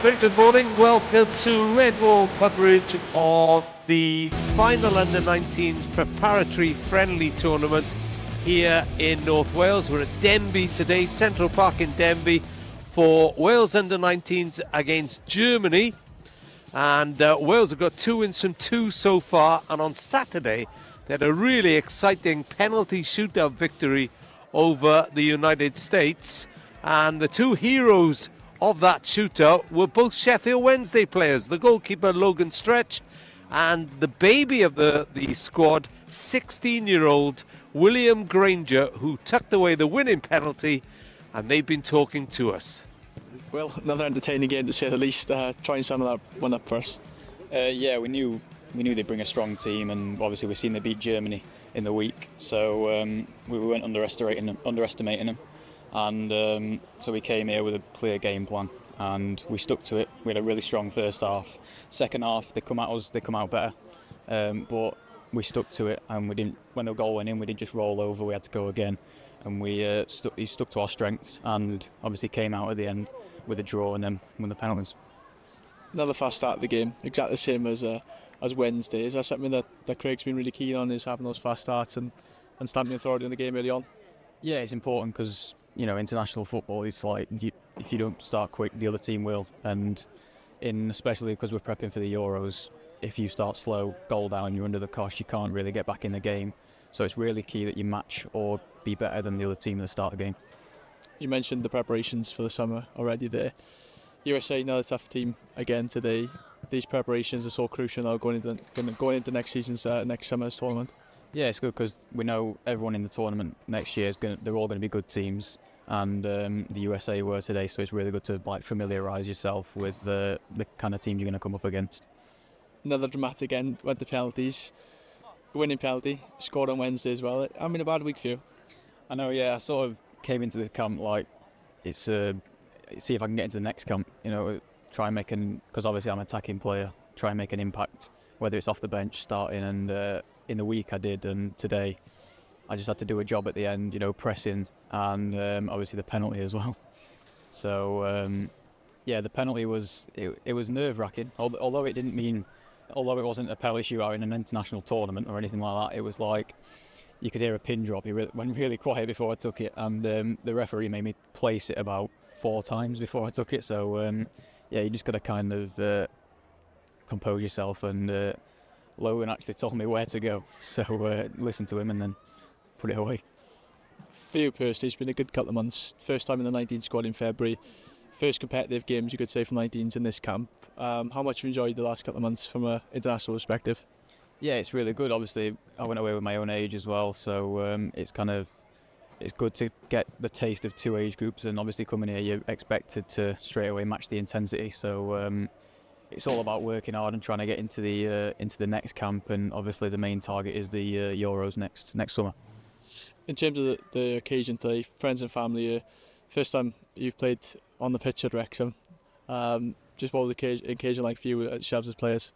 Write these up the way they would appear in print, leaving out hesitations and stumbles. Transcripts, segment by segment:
Very good morning. Welcome to Red Wall coverage of the final under-19s preparatory friendly tournament here in North Wales. We're at Denbigh today, Central Park in Denbigh, for Wales under-19s against Germany. And Wales have got 2 wins from 2 so far, and on Saturday they had a really exciting penalty shootout victory over the United States. And the 2 heroes of that shootout were both Sheffield Wednesday players, the goalkeeper Logan and the baby of the squad, 16-year-old William Granger, who tucked away the winning penalty, and they've been talking to us. Well, another entertaining game to say the least. Try and sum that one up for us. Yeah, we knew they'd bring a strong team, and obviously we've seen they beat Germany in the week, so we weren't underestimating them. And so we came here with a clear game plan, and we stuck to it. We had a really strong first half. Second half, they come out better, but we stuck to it, and we didn't. When the goal went in, we didn't just roll over. We had to go again, and we stuck to our strengths, and obviously came out at the end with a draw and then won the penalties. Another fast start of the game, exactly the same as Wednesday. Is that something that Craig's been really keen on? Is having those fast starts and stamping authority in the game early on? Yeah, it's important because, you know, international football, it's like if you don't start quick, the other team will. And especially because we're prepping for the Euros, if you start slow, goal down, you're under the cosh, you can't really get back in the game. So it's really key that you match or be better than the other team at the start of the game. You mentioned the preparations for the summer already there. USA, another tough team again today. These preparations are so crucial now going into next season's next summer's tournament. Yeah, it's good because we know everyone in the tournament next year they're all going to be good teams, and the USA were today, so it's really good to familiarise yourself with the kind of team you're going to come up against. Another dramatic end, went to penalties, winning penalty, scored on Wednesday as well. I mean, a bad week for you. I know, yeah, I sort of came into this camp like it's see if I can get into the next camp, you know, try and because obviously I'm an attacking player, try and make an impact, whether it's off the bench, starting, and in the week I did, and today I just had to do a job at the end, you know, pressing, and obviously the penalty as well. So yeah, the penalty was nerve-wracking, although it wasn't a penalty shootout in an international tournament or anything like that. It was like you could hear a pin drop. He went really quiet before I took it, and the referee made me place it about 4 times before I took it. So yeah, you just got to kind of compose yourself, and Logan actually told me where to go, so listen to him and then put it away. For you personally, it's been a good couple of months. First time in the 19 squad in February. First competitive games, you could say, from 19s in this camp. How much have you enjoyed the last couple of months from an international perspective? Yeah, it's really good. Obviously, I went away with my own age as well, so it's good to get the taste of 2 age groups, and obviously coming here, you're expected to straight away match the intensity. So it's all about working hard and trying to get into the next camp, and obviously the main target is the Euros next summer. In terms of the occasion today, friends and family, first time you've played on the pitch at Wrexham. Just what was the occasion like for you at Sheffield as players?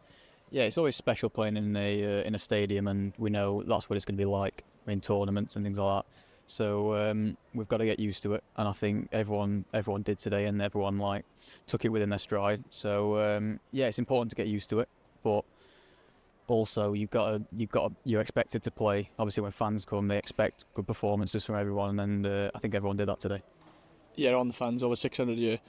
Yeah, it's always special playing in a stadium, and we know that's what it's going to be like in tournaments and things like that. So we've got to get used to it, and I think everyone did today, and everyone took it within their stride. So yeah, it's important to get used to it, but also you're expected to play. Obviously, when fans come, they expect good performances from everyone, and I think everyone did that today. Yeah, on the fans, over 600 a year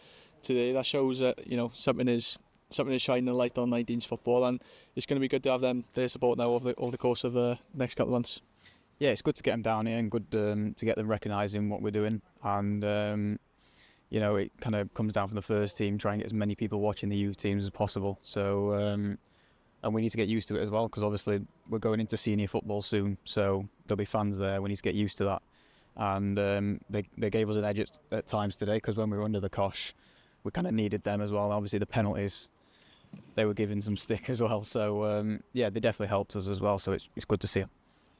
today. That shows that, you know, something is shining a light on 19s football, and it's going to be good to have them their support now over the course of the next couple of months. Yeah, it's good to get them down here, and good to get them recognising what we're doing, and you know, it kind of comes down from the first team, try and get as many people watching the youth teams as possible. So and we need to get used to it as well, because obviously we're going into senior football soon, so there'll be fans there. We need to get used to that, and they gave us an edge at times today, because when we were under the cosh, we kind of needed them as well. Obviously the penalties, they were giving some stick as well, so yeah, they definitely helped us as well, so it's good to see them.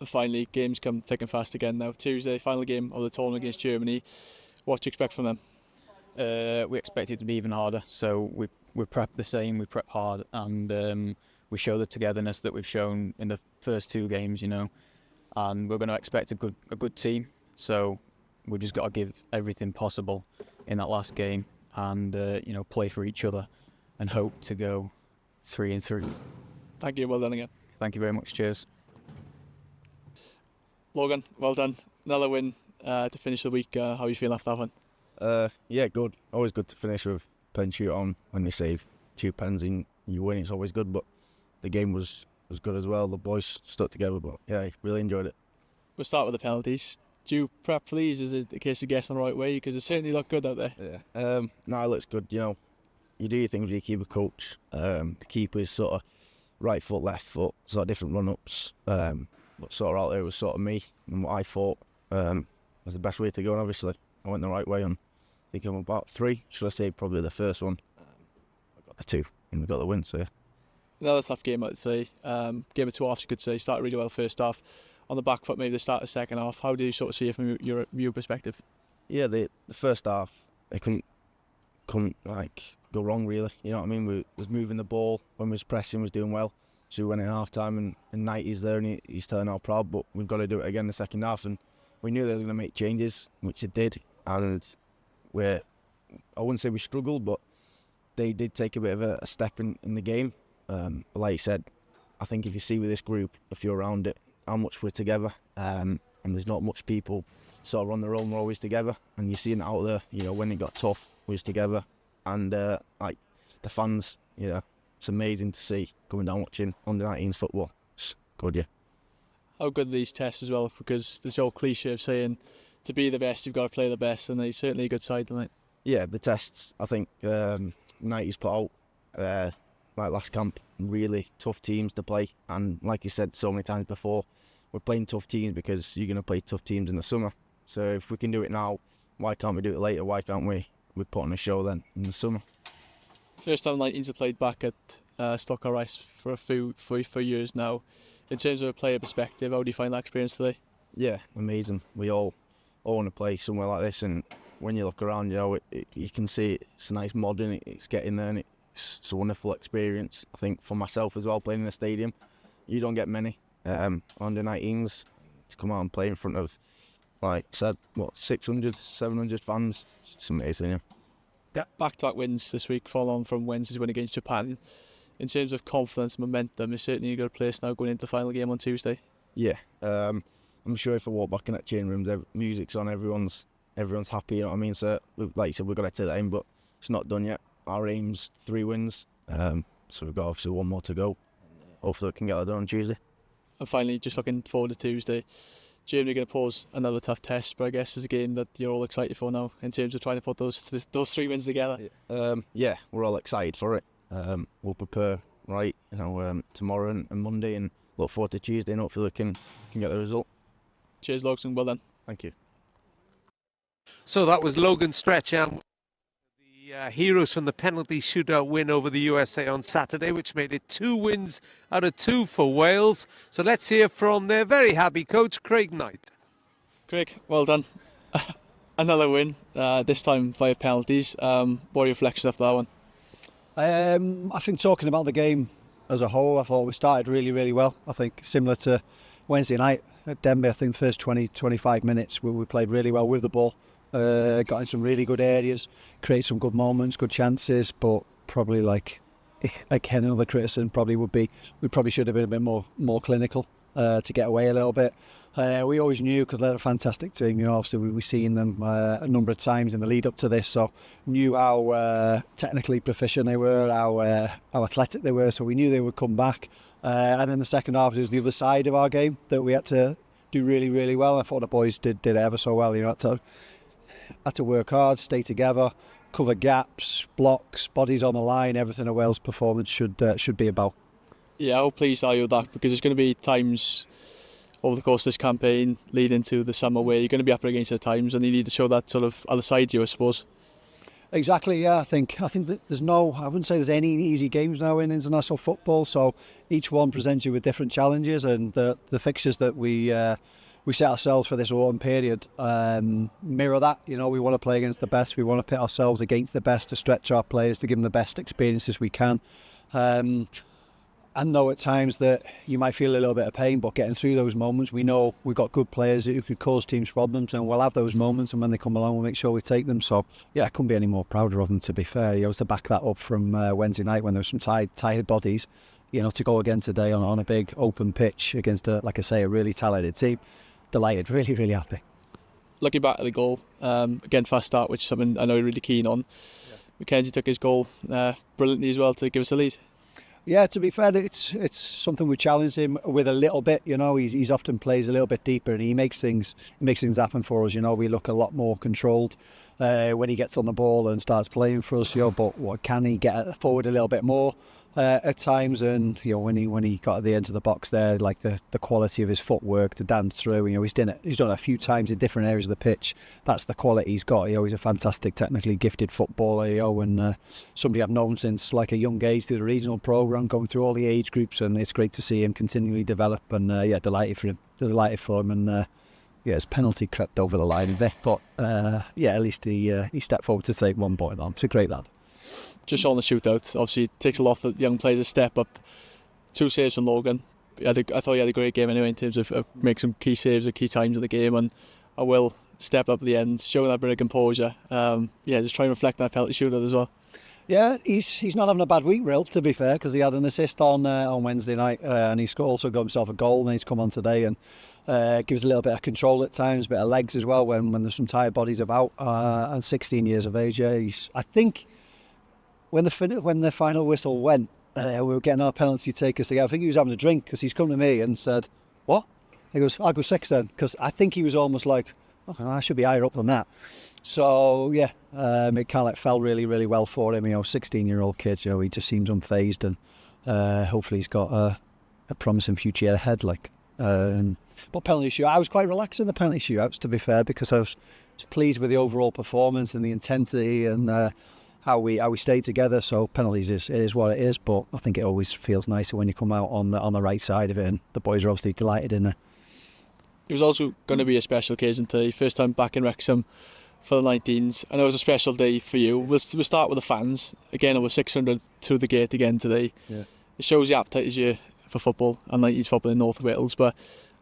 Finally, games come thick and fast again now. Tuesday, final game of the tournament against Germany. What do you expect from them? We expect it to be even harder, so we prep the same, we prep hard, and we show the togetherness that we've shown in the first 2 games, you know, and we're going to expect a good team, so we've just got to give everything possible in that last game, and you know, play for each other, and hope to go 3-3. Thank you, well done again. Thank you very much. Cheers. Logan, well done. Another win to finish the week. How are you feeling after that one? Yeah, good. Always good to finish with pen shoot on. When you save 2 pens and you win, it's always good. But the game was good as well. The boys stuck together. But yeah, I really enjoyed it. We'll start with the penalties. Do you prep for these? Is it a case of guessing the right way? Because it certainly looked good out there. Yeah. No, it looks good. You know, you do your things with your keeper coach. The keeper is sort of right foot, left foot, sort of different run-ups. But sort of out there was sort of me and what I thought was the best way to go. And obviously, I went the right way on. I think I'm about 3. Should I say probably the first one? I got the 2 and we got the win. So yeah. Another tough game, I'd say. Game of 2 halves, you could say. Started really well first half. On the back foot, maybe the start of the second half. How do you sort of see it from your perspective? Yeah, the first half, it couldn't like go wrong really. You know what I mean? We was moving the ball when we was pressing, was doing well. So we went in half time and Knighty's there and he's telling how proud, but we've got to do it again the second half. And we knew they were going to make changes, which they did. And I wouldn't say we struggled, but they did take a bit of a step in the game. But like you said, I think if you see with this group, if you're around it, how much we're together, and there's not much people sort of on their own, we're always together. And you're seeing it out there, you know, when it got tough, we was together. And like the fans, you know, it's amazing to see coming down watching under-19s football. It's good, yeah. How good are these tests as well? Because there's the old cliche of saying to be the best, you've got to play the best, and they're certainly a good side tonight. Yeah, the tests, I think 90s put out, like last camp, really tough teams to play. And like you said so many times before, we're playing tough teams because you're going to play tough teams in the summer. So if we can do it now, why can't we do it later? Why can't we put on a show then in the summer? First time 19s have played back at Stockport for a few years now. In terms of a player perspective, how do you find that experience today? Yeah, amazing. We all want to play somewhere like this, and when you look around, you know, you can see it's a nice modern. It's getting there, and it's a wonderful experience. I think for myself as well, playing in a stadium, you don't get many under 19s to come out and play in front of, like I said, 600, 700 fans. It's amazing, yeah. Back-to-back wins this week, follow on from Wednesday's win against Japan. In terms of confidence, momentum, is certainly a good place now going into the final game on Tuesday. Yeah, I'm sure if I walk back in that change room, music's on, everyone's happy. You know what I mean? So, like you said, we've got to take that in, but it's not done yet. Our aim's 3 wins, so we've got obviously 1 more to go. Hopefully, we can get that done on Tuesday. And finally, just looking forward to Tuesday. Germany are going to pose another tough test, but I guess it's a game that you're all excited for now in terms of trying to put those 3 wins together. Yeah, we're all excited for it. We'll prepare right, you know, tomorrow and Monday, and look forward to Tuesday, and hopefully we can get the result. Cheers, Logan. Well done. Thank you. So that was Logan Stretcham, the heroes from the penalty shootout win over the USA on Saturday, which made it 2 wins out of 2 for Wales. So let's hear from their very happy coach, Craig Knight. Craig, well done. Another win, this time via penalties. What are your reflections after that one? I think talking about the game as a whole, I thought we started really, really well. I think similar to Wednesday night at Denbigh, I think the first 20-25 minutes we played really well with the ball. Got in some really good areas, created some good moments, good chances, but probably like another criticism probably would be we probably should have been a bit more clinical to get away a little bit. We always knew, because they're a fantastic team, you know, obviously we've seen them a number of times in the lead up to this, so knew how technically proficient they were, how athletic they were, so we knew they would come back. And then the second half was the other side of our game that we had to do really, really well. I thought the boys did ever so well, you know, had to work hard, stay together, cover gaps, blocks, bodies on the line, everything a Wales performance should be about. Yeah, how pleased are you with that? Because there's going to be times over the course of this campaign leading to the summer where you're going to be up against the times, and you need to show that sort of other side to you, I suppose. Exactly, yeah. I think that I wouldn't say there's any easy games now in international football, so each one presents you with different challenges, and the fixtures that we set ourselves for this autumn period mirror that. You know, we want to play against the best, we want to pit ourselves against the best to stretch our players, to give them the best experiences we can. I know at times that you might feel a little bit of pain, but getting through those moments, we know we've got good players who could cause teams problems, and we'll have those moments, and when they come along, we'll make sure we take them. So, yeah, I couldn't be any more prouder of them, to be fair. You know, to back that up from Wednesday night when there was some tired bodies, you know, to go again today on a big open pitch against, like I say, a really talented team. Delighted, really, really happy. Looking back at the goal, again, fast start, which is something I know you're really keen on. Yeah. Makenzie took his goal brilliantly as well to give us the lead. Yeah, to be fair, it's something we challenged him with a little bit. You know, he's often plays a little bit deeper, and he makes things happen for us. You know, we look a lot more controlled when he gets on the ball and starts playing for us. You know, but what can he get forward a little bit more at times? And you know, when he got at the end of the box there, like the quality of his footwork to dance through. You know, he's done it a few times in different areas of the pitch. That's the quality he's got. You know, he's a fantastic, technically gifted footballer. You know, and somebody I've known since like a young age through the regional programme, going through all the age groups, and it's great to see him continually develop. And yeah, delighted for him. And yeah, his penalty crept over the line a bit, but yeah, at least he stepped forward to take 1 point on. It's a great lad. Just on the shootout, obviously it takes a lot for young players to step up. 2 saves from Logan. I thought he had a great game anyway in terms of making some key saves at key times of the game, and I will step up at the end, showing that bit of composure. Yeah, just try and reflect that penalty shootout as well. Yeah, he's not having a bad week, real, to be fair, because he had an assist on Wednesday night, and he's also got himself a goal, and he's come on today and gives a little bit of control at times, a bit of legs as well when there's some tired bodies about. And 16 years of age, yeah, I think when the final whistle went, we were getting our penalty takers together. I think he was having a drink, because he's come to me and said, "What?" He goes, "I'll go 6 then," because I think he was almost like, "Okay, I should be higher up than that." So yeah, it kind of fell really, really well for him. You know, 16-year-old kid. You know, he just seems unfazed, and hopefully he's got a promising future ahead. Like, but penalty shootout, I was quite relaxed in the penalty shootouts, to be fair, because I was pleased with the overall performance and the intensity and how we stayed together. So penalties is what it is, but I think it always feels nicer when you come out on the right side of it, and the boys are obviously delighted in it. It was also going to be a special occasion today, first time back in Wrexham for the 19s. I know it was a special day for you. We'll start with the fans. Again, over 600 through the gate again today. Yeah. It shows the appetite this year for football and 19s football in North Wales. But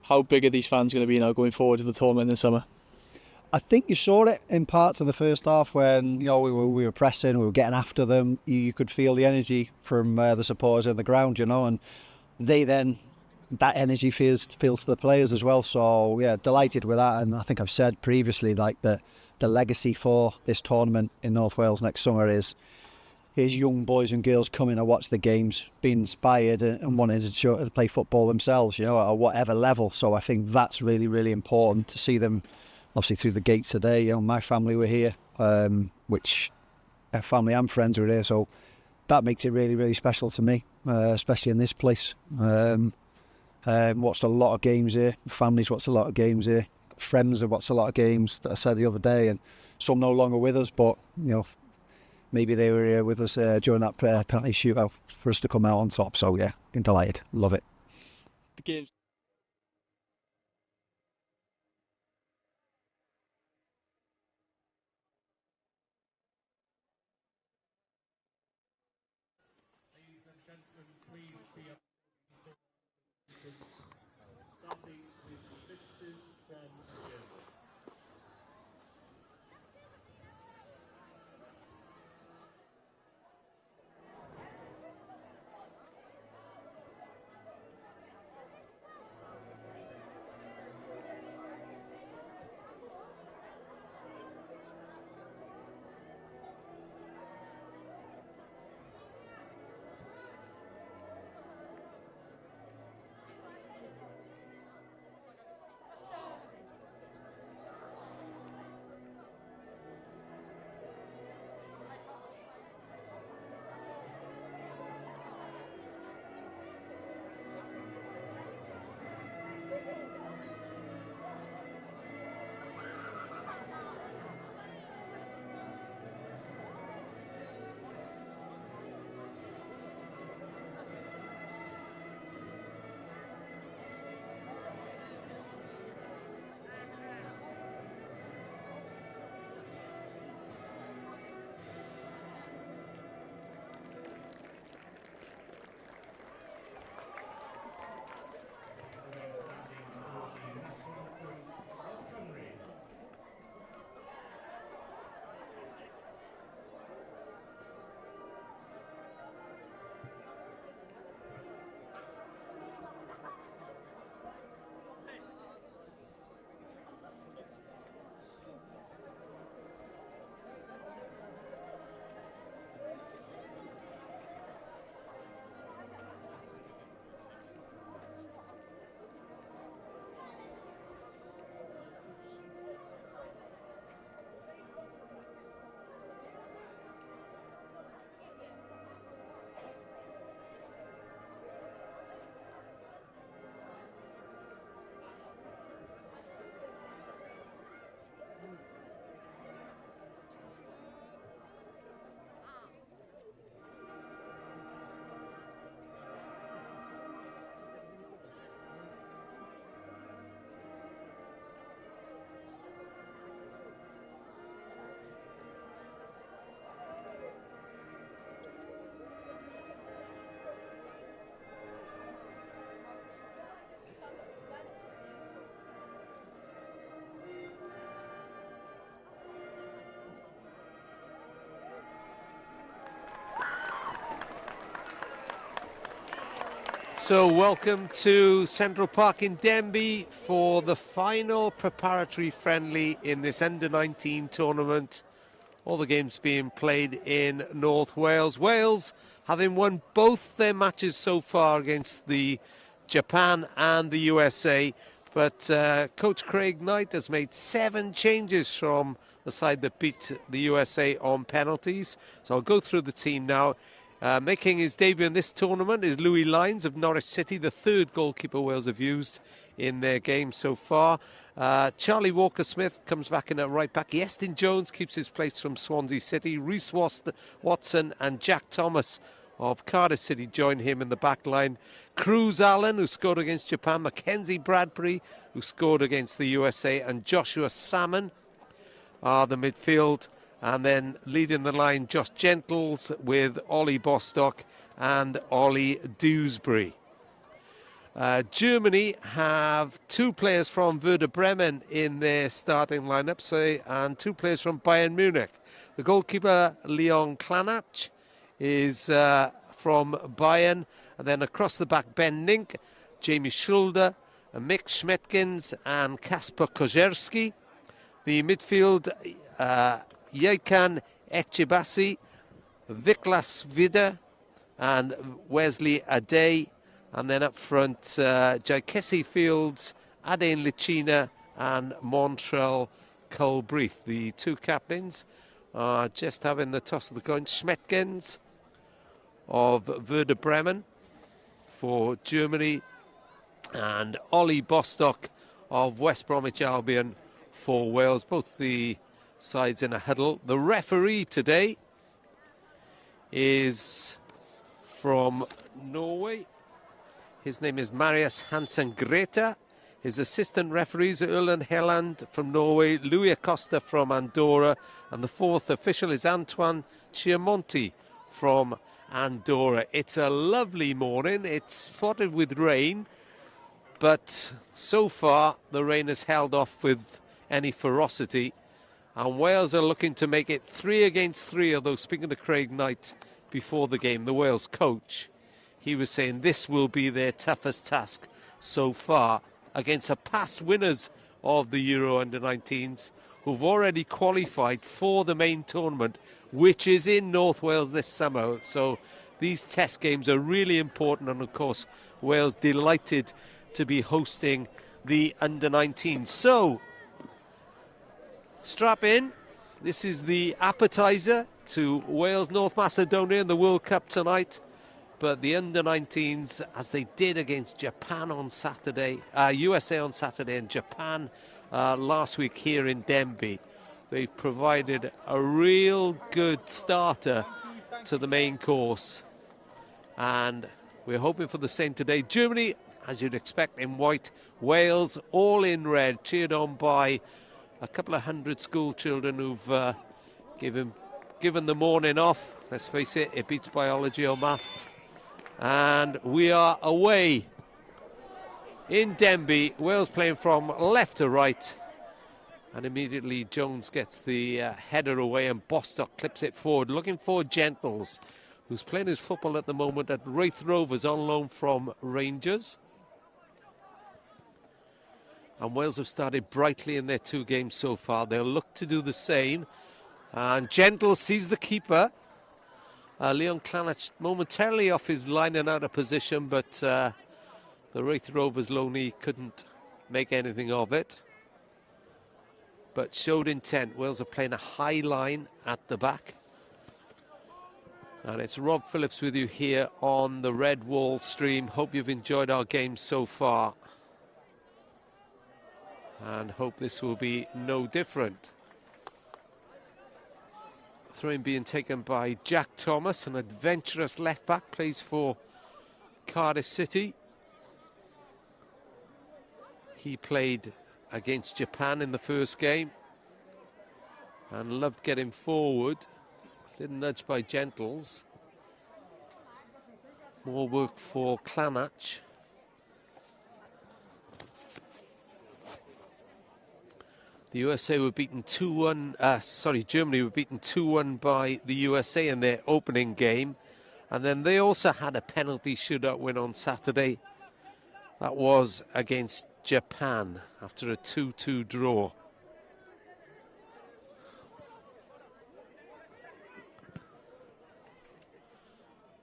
how big are these fans going to be now going forward to the tournament in the summer? I think you saw it in parts of the first half when, you know, we were pressing, we were getting after them. You could feel the energy from the supporters in the ground, you know, and they then, that energy feels to the players as well. So yeah, delighted with that. And I think I've said previously, like, the legacy for this tournament in North Wales next summer is young boys and girls coming to watch the games, being inspired and wanting to play football themselves, you know, at whatever level. So I think that's really, really important to see them obviously through the gates today. You know, my family were here, which family and friends were here, so that makes it really, really special to me, especially in this place. Watched a lot of games here. Families watched a lot of games here. Friends have watched a lot of games that I said the other day, and some no longer with us, but you know, maybe they were here with us during that penalty shootout for us to come out on top. So yeah, I'm delighted, love it. The game's So welcome to Central Park in Denbigh for the final preparatory friendly in this under-19 tournament. All the games being played in North Wales. Wales having won both their matches so far against the Japan and the USA. But Coach Craig Knight has made 7 changes from the side that beat the USA on penalties. So I'll go through the team now. Making his debut in this tournament is Louis Lyons of Norwich City, the 3rd goalkeeper Wales have used in their game so far. Charlie Walker-Smith comes back in at right back. Iestyn Jones keeps his place from Swansea City. Rhys Watson and Jack Thomas of Cardiff City join him in the back line. Cruz Allen, who scored against Japan. Makenzie Bradbury, who scored against the USA. And Joshua Salmon are the midfield. And then leading the line, Josh Gentles with Ollie BOSTOCK and Ollie DEWSBURY. Germany have 2 players from Werder Bremen in their starting lineup, and 2 players from Bayern Munich. The goalkeeper, Leon Klanach, is from Bayern. And then across the back, Ben Nink, Jamie Schulder, Mick Schmetkins and Kasper Kojerski. The midfield, Yekan Echebasi, Viklas Vida and Wesley Ade. And then up front, Jaikesi Fields, Adain Lichina and Montreal Colbreth. The 2 captains are just having the toss of the coin. Schmetkins of Werder Bremen for Germany and Ollie BOSTOCK of West Bromwich Albion for Wales. Both the sides in a huddle. The referee today is from Norway. His name is Marius Hansen Greta. His assistant referees are Erland Helland from Norway, Louis Acosta from Andorra, and the 4th official is Antoine Chiamonti from Andorra. It's a lovely morning. It's spotted with rain, but so far the rain has held off with any ferocity. And Wales are looking to make it 3 against 3, although speaking to Craig Knight before the game, the Wales coach, he was saying this will be their toughest task so far against the past winners of the Euro Under-19s who've already qualified for the main tournament, which is in North Wales this summer. So these test games are really important, and of course Wales delighted to be hosting the Under-19s. So strap in. This is the appetizer to Wales, North Macedonia in the World Cup tonight. But the Under-19s, as they did against Japan on Saturday, USA on Saturday, and Japan last week here in Denbigh, they provided a real good starter to the main course. And we're hoping for the same today. Germany, as you'd expect, in white. Wales, all in red, cheered on by a couple of 100 school children who've given the morning off. Let's face it, it beats biology or maths. And we are away in Denbigh. Wales playing from left to right. And immediately Jones gets the header away and BOSTOCK clips it forward, looking for Gentles, who's playing his football at the moment at Raith Rovers on loan from Rangers. And Wales have started brightly in their 2 games so far. They'll look to do the same. And Gentles sees the keeper. Leon Klanach momentarily off his line and out of position, but the Raith Rovers loanee couldn't make anything of it. But showed intent. Wales are playing a high line at the back. And it's Rob Phillips with you here on the Red Wall stream. Hope you've enjoyed our game so far. And hope this will be no different. Throw-in being taken by Jack Thomas, an adventurous left-back, plays for Cardiff City. He played against Japan in the first game and loved getting forward. Little nudge by Gentles. More work for Klanach. The USA were beaten 2-1, Germany were beaten 2-1 by the USA in their opening game. And then they also had a penalty shootout win on Saturday. That was against Japan after a 2-2 draw.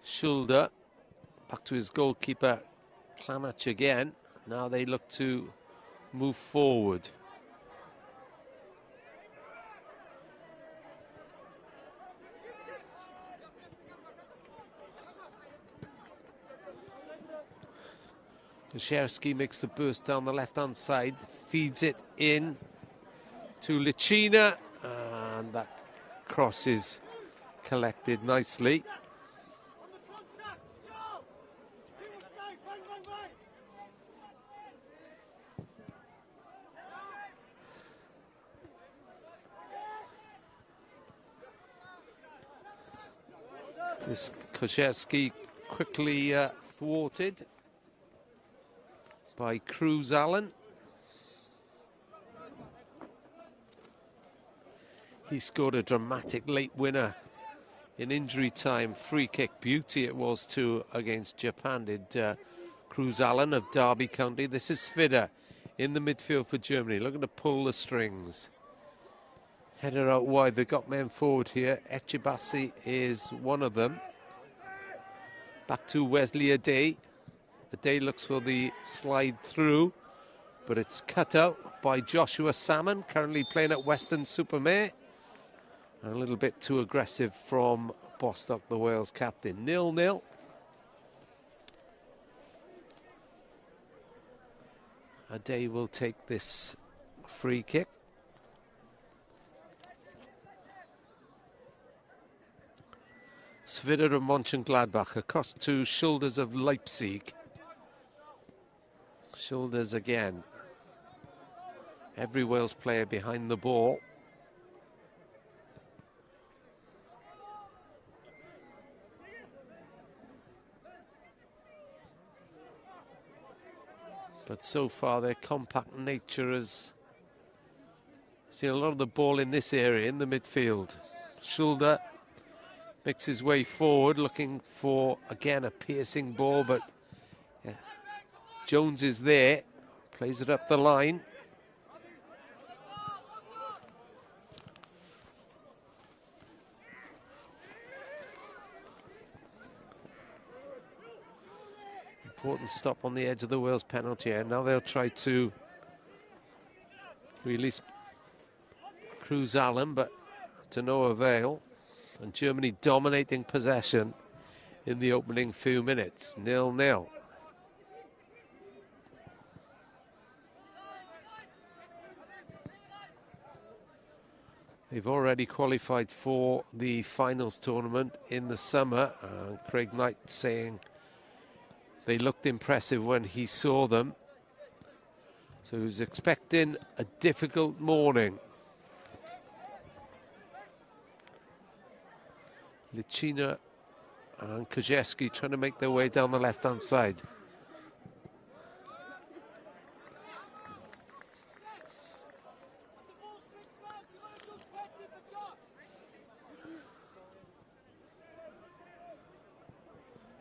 Shoulder back to his goalkeeper, Clanach again. Now they look to move forward. Kosierski makes the burst down the left-hand side, feeds it in to Licina, and that cross is collected nicely. This Kosierski quickly thwarted by Cruz Allen. He scored a dramatic late winner in injury time. Free kick beauty it was too against Japan, did Cruz Allen of Derby County. This is Svidder in the midfield for Germany, looking to pull the strings. Header out wide, they've got men forward here. Echebasi is one of them. Back to Wesley Ade. Ade looks for the slide through, but it's cut out by Joshua Salmon, currently playing at Weston-super-Mare. A little bit too aggressive from Bostock, the Wales captain. 0-0. Ade will take this free kick. Svidder of Mönchengladbach across to Shoulders of Leipzig. Shoulders again. Every Wales player behind the ball. But so far their compact nature has seen a lot of the ball in this area, in the midfield. Shoulder makes his way forward, looking for, again, a piercing ball, but yeah, Jones is there, plays it up the line. Important stop on the edge of the Wales penalty area. Now they'll try to release Cruz Allen, but to no avail. And Germany dominating possession in the opening few minutes. 0-0. They've already qualified for the finals tournament in the summer. Craig Knight saying they looked impressive when he saw them. So he was expecting a difficult morning. Licina and Kosierski trying to make their way down the left-hand side.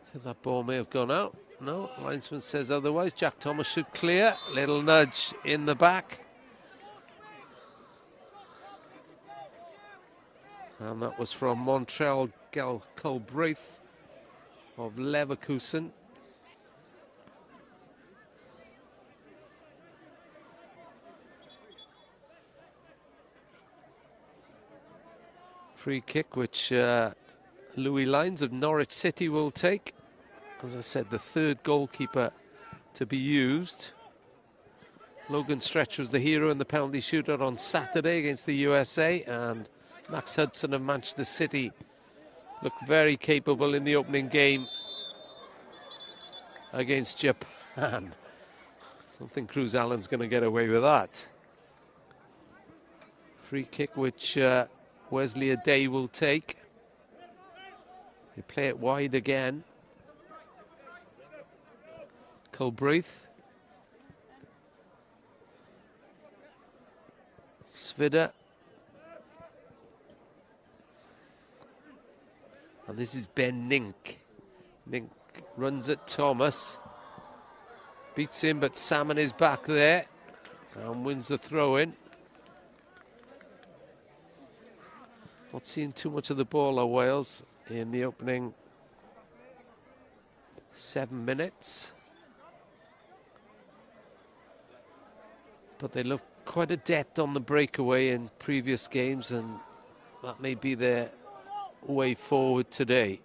I think that ball may have gone out. No, linesman says otherwise. Jack Thomas should clear. Little nudge in the back. And that was from Montreal Galbraith of Leverkusen. Free kick, which Louis Lyons of Norwich City will take. As I said, the third goalkeeper to be used. Logan Stretch was the hero in the penalty shootout on Saturday against the USA, and Max Hudson of Manchester City looked very capable in the opening game against Japan. I don't think Cruz Allen's going to get away with that. Free kick which Wesley Ade will take. They play it wide again. Galbraith. Svidder. And this is Ben Nink Mink runs at Thomas. Beats him, but Salmon is back there and wins the throw-in. Not seeing too much of the ball of Wales in the opening 7 minutes. But they look quite adept on the breakaway in previous games, and that may be their way forward today.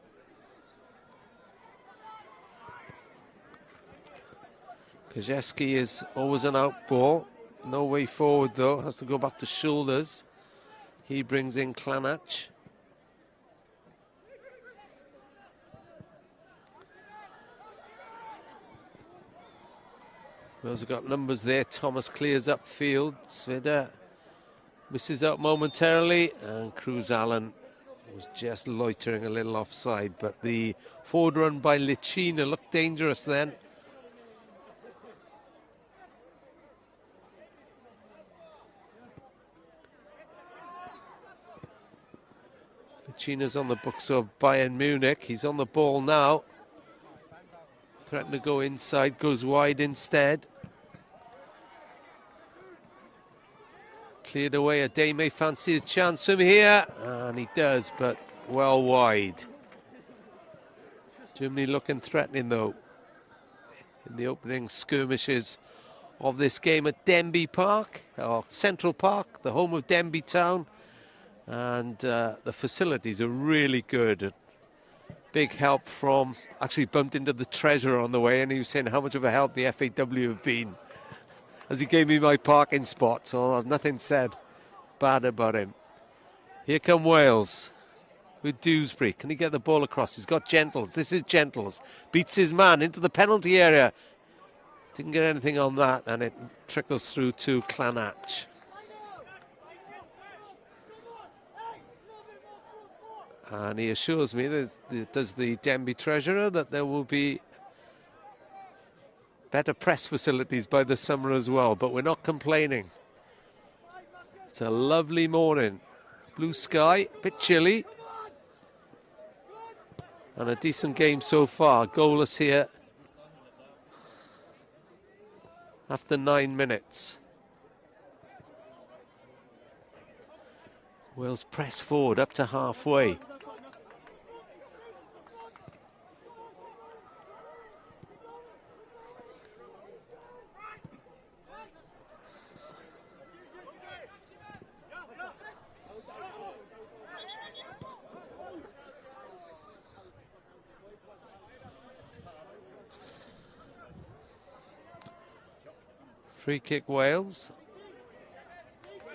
Krzyzewski is always an out ball. No way forward though, has to go back to shoulders. He brings in Clanach. Wales have got numbers there. Thomas clears upfield. Svida misses out momentarily, and Cruz Allen was just loitering a little offside, but the forward run by Lichina looked dangerous then. Lichina's on the books of Bayern Munich. He's on the ball now. Threatened to go inside, goes wide instead. Cleared away. A day may fancy his chance from here, and he does, but well wide. Germany looking threatening though in the opening skirmishes of this game at Denbigh Park, or Central Park, the home of Denbigh Town, and the facilities are really good. Big help from, actually bumped into the treasurer on the way, and he was saying how much of a help the FAW have been as he gave me my parking spot, so I've nothing said bad about him. Here come Wales with Dewsbury. Can he get the ball across? He's got Gentles. This is Gentles. Beats his man into the penalty area. Didn't get anything on that, and it trickles through to Clanach. And he assures me, that does the Denbigh treasurer, that there will be better press facilities by the summer as well, but we're not complaining. It's a lovely morning. Blue sky, a bit chilly. And a decent game so far. Goalless here after 9 minutes. Wales press forward up to halfway. Free kick Wales.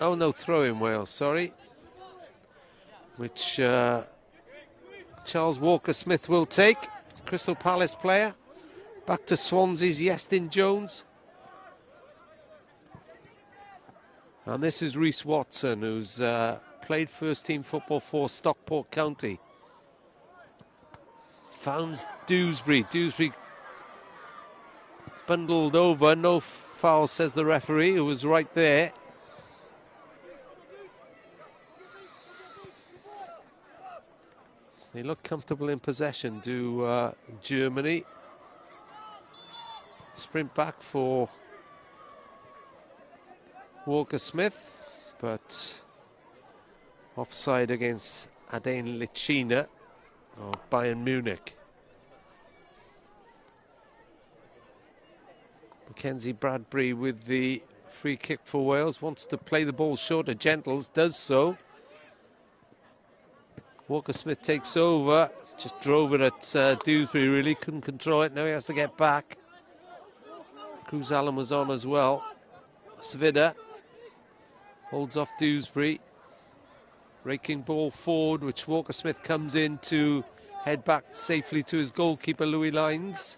Oh no, throw in Wales, sorry. Which Charles Walker-Smith will take. Crystal Palace player. Back to Swansea's Iestyn Jones. And this is Rhys Watson, who's played first team football for Stockport County. Founds Dewsbury. Dewsbury bundled over. No foul, says the referee, who was right there. They look comfortable in possession, do Germany. Sprint back for Walker-Smith, but offside against Adain Lichina of Bayern Munich. Makenzie Bradbury with the free kick for Wales. Wants to play the ball short of Gentles, does so. Walker-Smith takes over. Just drove it at Dewsbury, really. Couldn't control it. Now he has to get back. Cruz Allen was on as well. Svida holds off Dewsbury. Raking ball forward, which Walker-Smith comes in to head back safely to his goalkeeper, Louis Lines.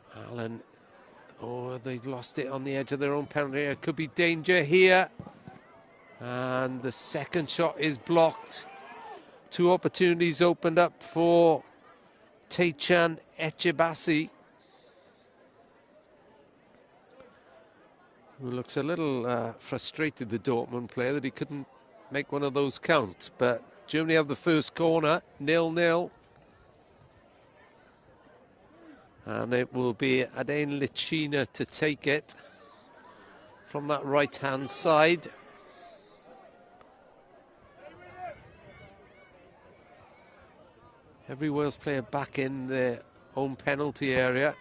Harlan, oh, they've lost it on the edge of their own penalty area. Could be danger here. And the second shot is blocked. Two opportunities opened up for Taichan Echebasi. who looks a little frustrated, the Dortmund player, that he couldn't make one of those count. But Germany have the first corner, 0-0. And it will be Aden Lichina to take it from that right-hand side. Every Wales player back in their own penalty area.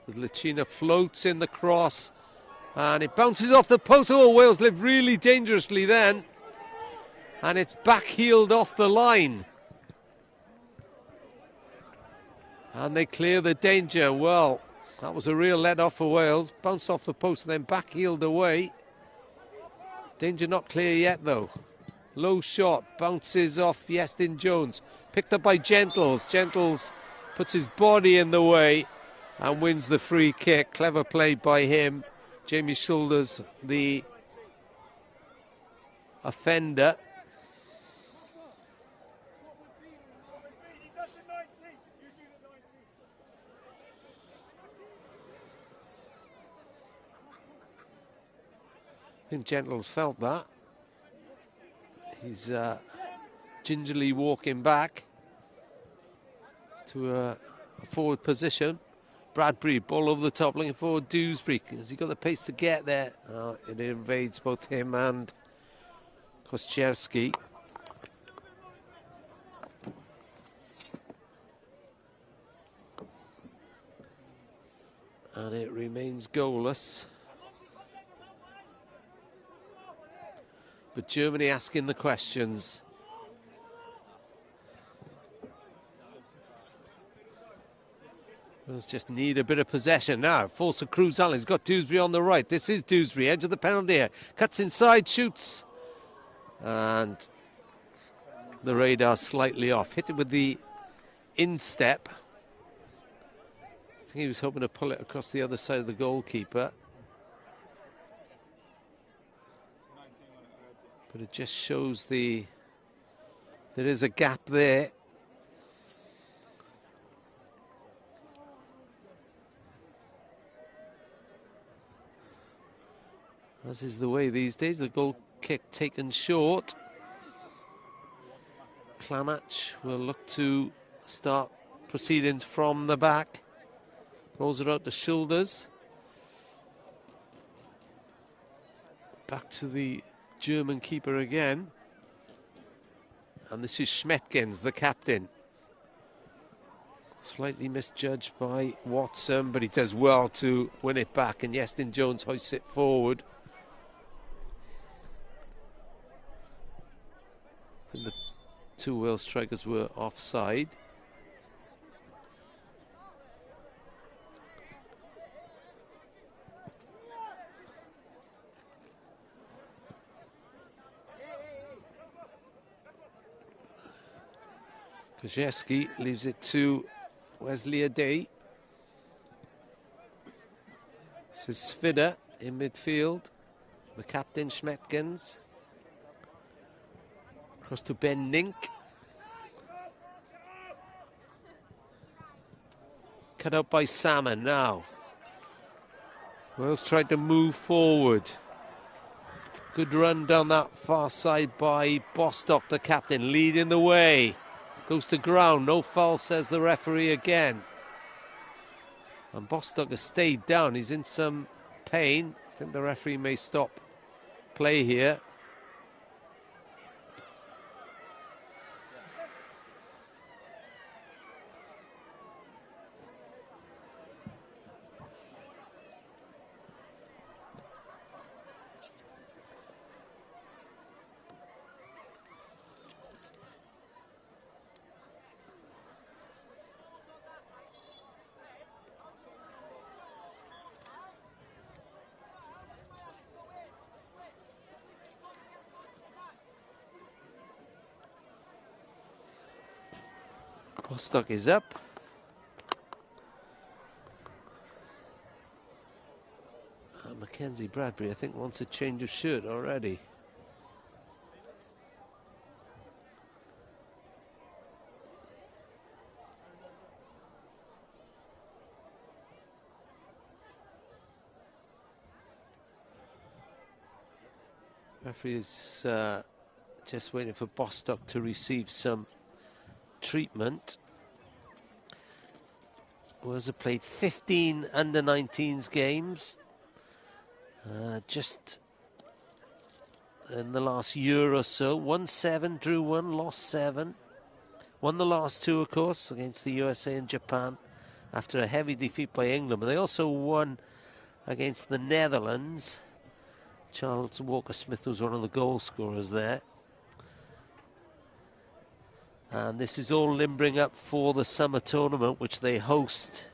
As Lichina floats in the cross. And it bounces off the post. Oh, Wales lived really dangerously then. And it's back-heeled off the line. And they clear the danger. Well, that was a real let-off for Wales. Bounced off the post and then back-heeled away. Danger not clear yet, though. Low shot, bounces off Iestyn Jones. Picked up by Gentles. Gentles puts his body in the way and wins the free kick. Clever play by him. Jamie Shoulders, the offender. I think Gentles felt that. He's gingerly walking back to a forward position. Bradbury, ball over the top, looking for DEWSBURY. Has he got the pace to get there? Oh, it invades both him and Kościerski. And it remains goalless. But Germany asking the questions. Let's just need a bit of possession now. Force of Cruz Allen. He's got DEWSBURY on the right. This is DEWSBURY, edge of the penalty area. Cuts inside, shoots. And the radar slightly off. Hit it with the instep. I think he was hoping to pull it across the other side of the goalkeeper. But it just shows there is a gap there. As is the way these days, the goal kick taken short. Klanach will look to start proceedings from the back. Rolls it out to Shoulders. Back to the German keeper again. And this is Schmetkins, the captain. Slightly misjudged by Watson, but he does well to win it back, and Iestyn Jones hoists it forward. I think the two Wales strikers were offside. Kościerski leaves it to Wesley Ade. This is Svidder in midfield. The captain, Schmetkins. Across to Ben Nink. Cut out by Salmon now. Wales tried to move forward. Good run down that far side by BOSTOCK, the captain, leading the way. Goes to ground, no foul, says the referee again. And BOSTOCK has stayed down, he's in some pain. I think the referee may stop play here. BOSTOCK is up. Makenzie Bradbury, I think, wants a change of shirt already. Referee's just waiting for BOSTOCK to receive some treatment. Wales have played 15 under-19s games just in the last year or so. Won 7, drew 1, lost 7. Won the last 2, of course, against the USA and Japan after a heavy defeat by England. But they also won against the Netherlands. Charles Walker-Smith was one of the goal scorers there. And this is all limbering up for the summer tournament, which they host.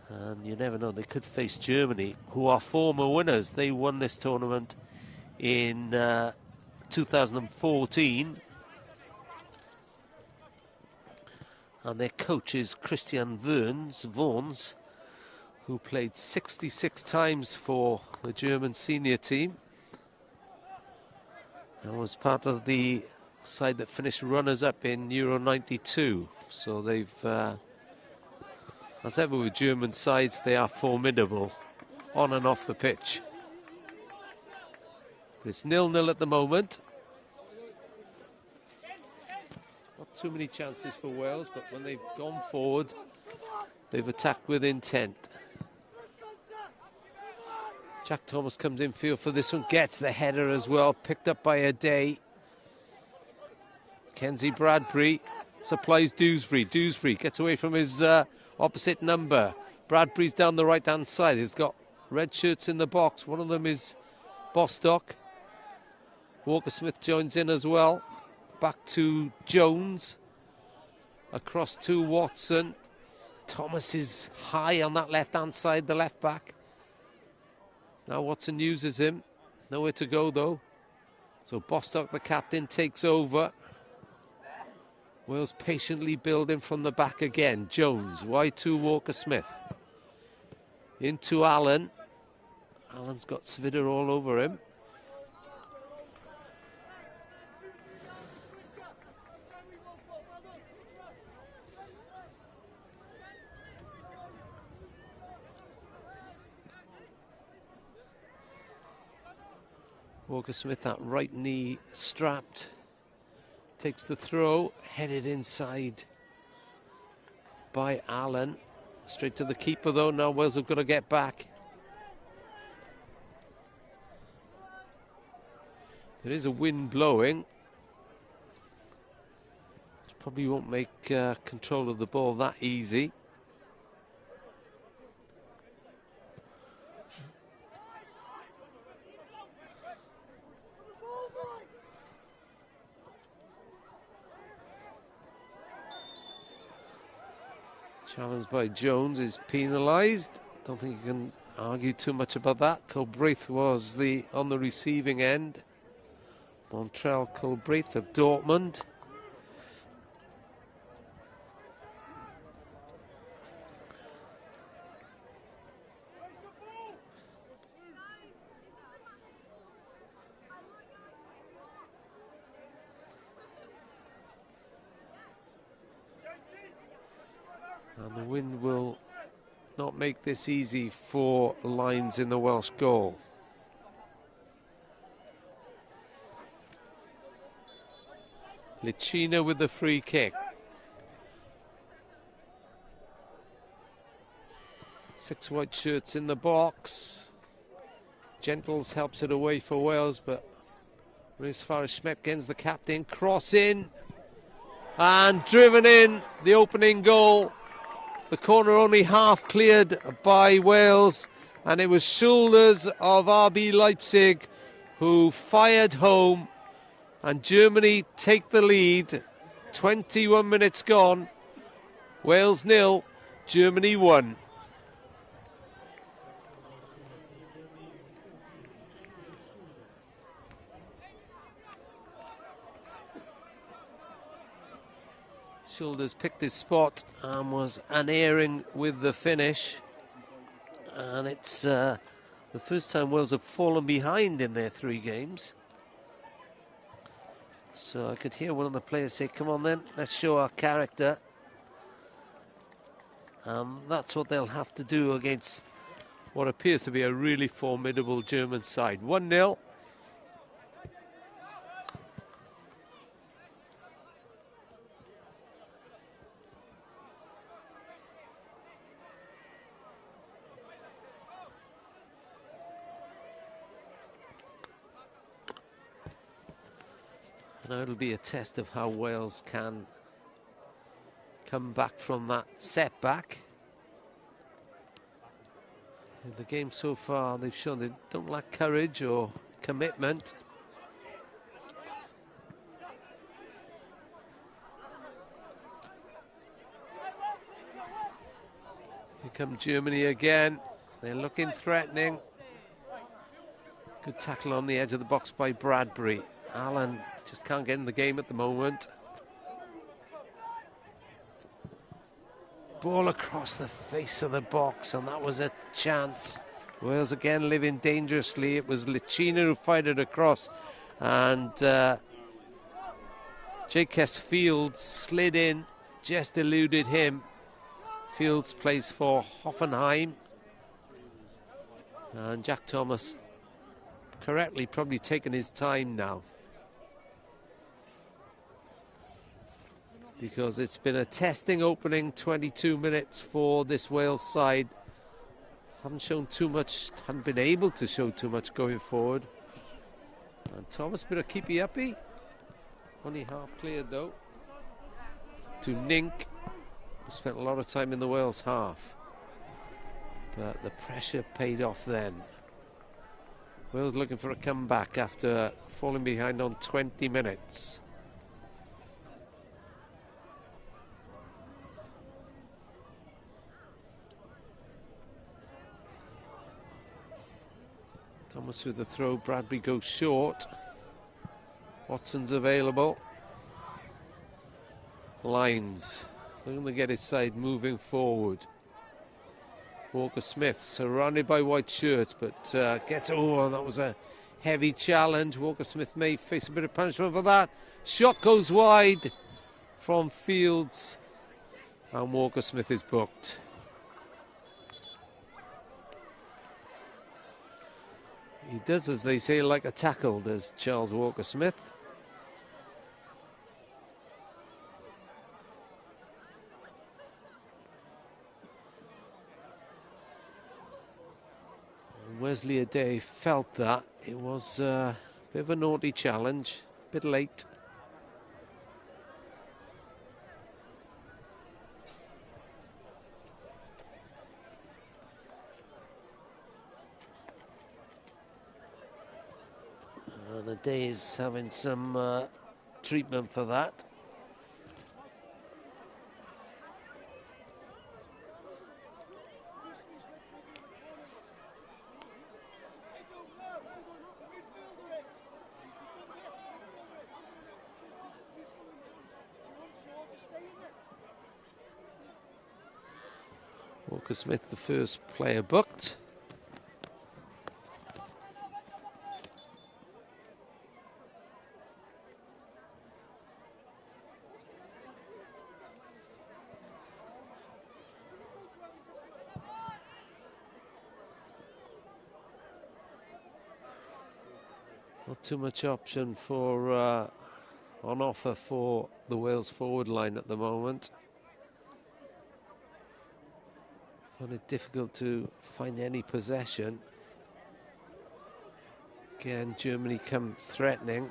And you never know, they could face Germany, who are former winners. They won this tournament in 2014. And their coach is Christian Vaughns, who played 66 times for the German senior team and was part of the side that finished runners-up in Euro 92. So they've, as ever with German sides, they are formidable on and off the pitch. But it's 0-0 at the moment. Not too many chances for Wales, but when they've gone forward, they've attacked with intent. Jack Thomas comes in field for this one, gets the header as well, picked up by Day. Makenzie Bradbury supplies DEWSBURY. DEWSBURY gets away from his opposite number. Bradbury's down the right-hand side. He's got red shirts in the box. One of them is BOSTOCK. Walker-Smith joins in as well. Back to Jones. Across to Watson. Thomas is high on that left-hand side, the left back. Now Watson uses him. Nowhere to go, though. So BOSTOCK, the captain, takes over. Wales patiently building from the back again. Jones, wide to Walker-Smith. Into Allen. Allen's got Svidder all over him. Walker-Smith, that right knee strapped. Takes the throw, headed inside by Allen. Straight to the keeper though, now Wales have got to get back. There is a wind blowing. Which probably won't make control of the ball that easy. Challenged by Jones is penalised. Don't think you can argue too much about that. Culbraith was on the receiving end. Montrell Culbraith of Dortmund. And the wind will not make this easy for lines in the Welsh goal. Licina with the free kick. 6 white shirts in the box. Gentles helps it away for Wales, but Rhys Schmetgens, the captain, cross in and driven in, the opening goal. The corner only half cleared by Wales, and it was shoulders of RB Leipzig who fired home, and Germany take the lead. 21 minutes gone. Wales 0, Germany 1. Shoulders picked his spot and was unerring with the finish. And it's the first time Wales have fallen behind in their 3 games. So I could hear one of the players say, come on then, let's show our character. That's what they'll have to do against what appears to be a really formidable German side. 1-0, Now it'll be a test of how Wales can come back from that setback. In the game so far, they've shown they don't lack courage or commitment. Here come Germany again. They're looking threatening. Good tackle on the edge of the box by BRADBURY. Harlan just can't get in the game at the moment. Ball across the face of the box, and that was a chance. Wales again living dangerously. It was LIENOU who fired it across, and J.K. Fields slid in, just eluded him. Fields plays for Hoffenheim, and Jack Thomas correctly probably taking his time now, because it's been a testing opening 22 minutes for this Wales side. Haven't shown too much, haven't been able to show too much going forward. And Thomas, bit of keepy uppy. Only half cleared though. To Nink, who spent a lot of time in the Wales half. But the pressure paid off then. Wales looking for a comeback after falling behind on 20 minutes. Thomas with the throw, BRADBURY goes short. Watson's available. Lines, looking to get his side moving forward. Walker-Smith surrounded by white shirts, but gets, oh, that was a heavy challenge. Walker-Smith may face a bit of punishment for that. Shot goes wide from Fields, and Walker-Smith is booked. He does, as they say, like a tackle, does Charles Walker-Smith. Wesley Ade felt that. It was a bit of a naughty challenge, a bit late. And Ade's having some treatment for that. Walker-Smith, the first player booked. Not too much option for on offer for the Wales forward line at the moment. Found it difficult to find any possession. Again, Germany come threatening.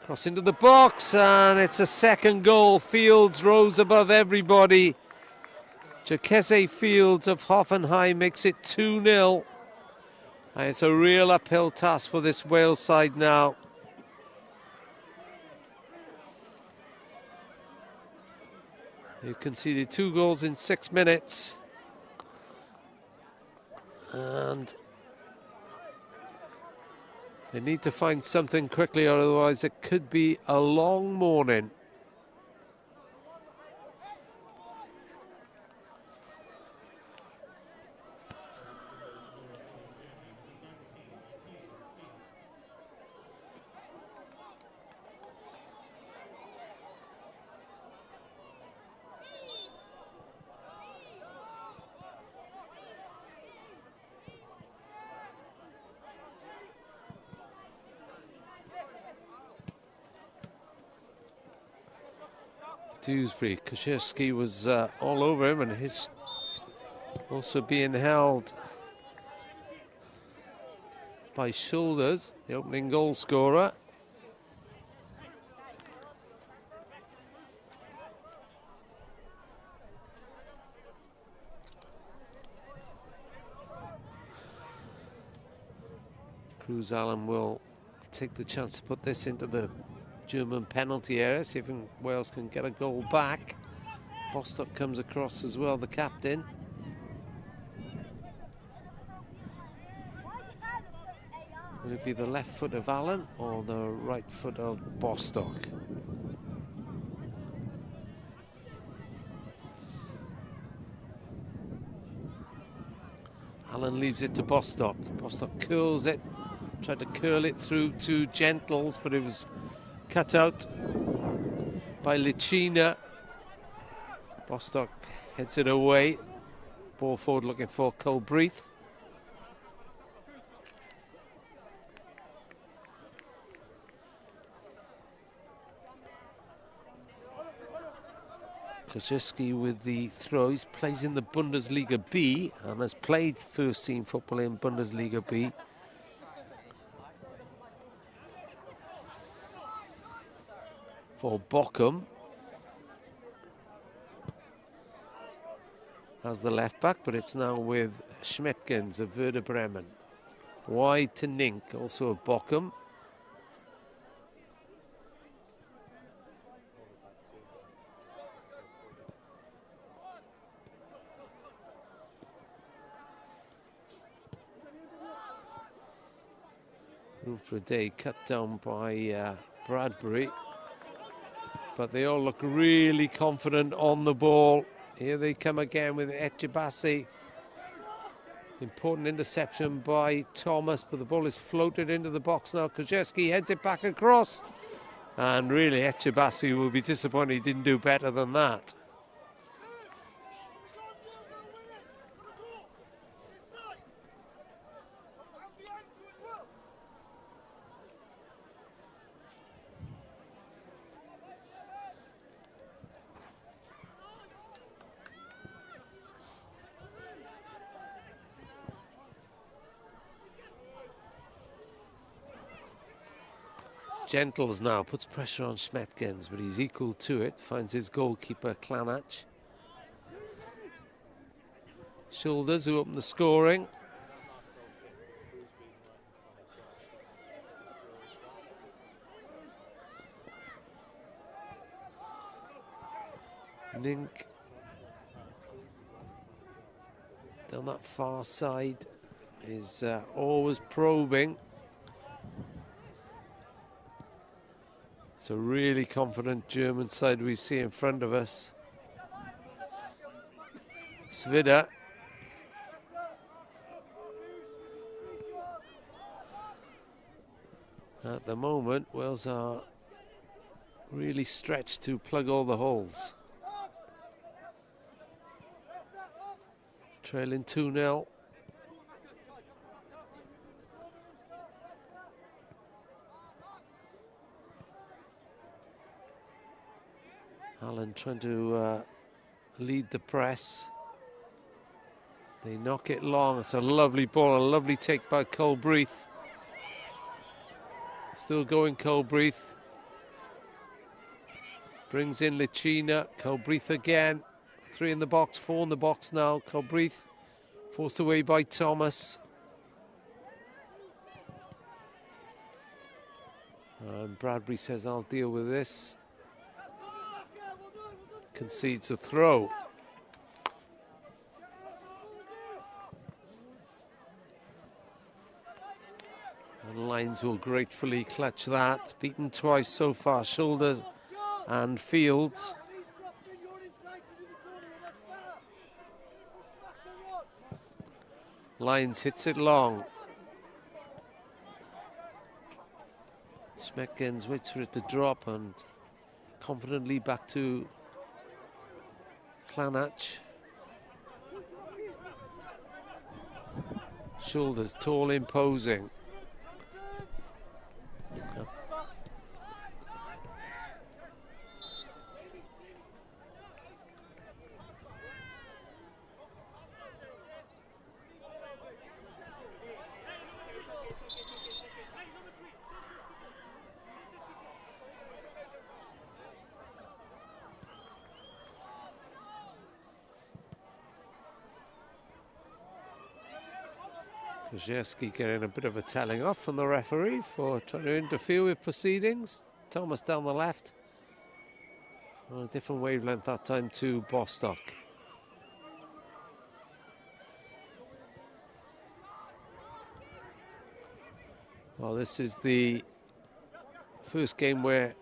Cross into the box, and it's a second goal. Fields rose above everybody. J.K. Fields of Hoffenheim makes it 2-0. And it's a real uphill task for this Wales side now. They've conceded 2 goals in 6 minutes. And they need to find something quickly, otherwise it could be a long morning. DEWSBURY, Kuszewski was all over him, and he's also being held by Shoulders, the opening goal scorer. Cruz Allen will take the chance to put this into the German penalty area, see if Wales can get a goal back. Bostock comes across as well, the captain. Will it be the left foot of Allen or the right foot of Bostock? Allen leaves it to Bostock. Bostock curls it, tried to curl it through to Gentles, but it was cut out by LIENOU. Bostock heads it away. Ball forward looking for Colbreth. Koziski with the throw. He plays in the Bundesliga B and has played first team football in Bundesliga B. For Bochum. As the left back, but it's now with Schmetkens of Werder Bremen. Wide to Nink, also of Bochum. Room for a day cut down by Bradbury. But they all look really confident on the ball. Here they come again with Echebassi. Important interception by Thomas, but the ball is floated into the box now. Koziski heads it back across. And really, Echebassi will be disappointed he didn't do better than that. Gentles now puts pressure on Schmetkens, but he's equal to it. Finds his goalkeeper, Klanach. Shoulders who open the scoring. Nink down that far side is always probing. It's a really confident German side we see in front of us. Svida. At the moment, Wales are really stretched to plug all the holes. Trailing 2-0. Harlan trying to lead the press. They knock it long. It's a lovely ball, a lovely take by Colbreth. Still going Colbreth. Brings in LIENOU. Colbreth again. 3 in the box, 4 in the box now. Colbreth forced away by Thomas. And Bradbury says, I'll deal with this. Concedes a throw. And Lions will gratefully clutch that. Beaten twice so far, Shoulders and Fields. Lions hits it long. Schmetkens waits for it to drop and confidently back to Klanach. Shoulders tall, imposing. Kozielski getting a bit of a telling off from the referee for trying to interfere with proceedings. Thomas down the left. On a different wavelength that time to BOSTOCK. Well, this is the first game where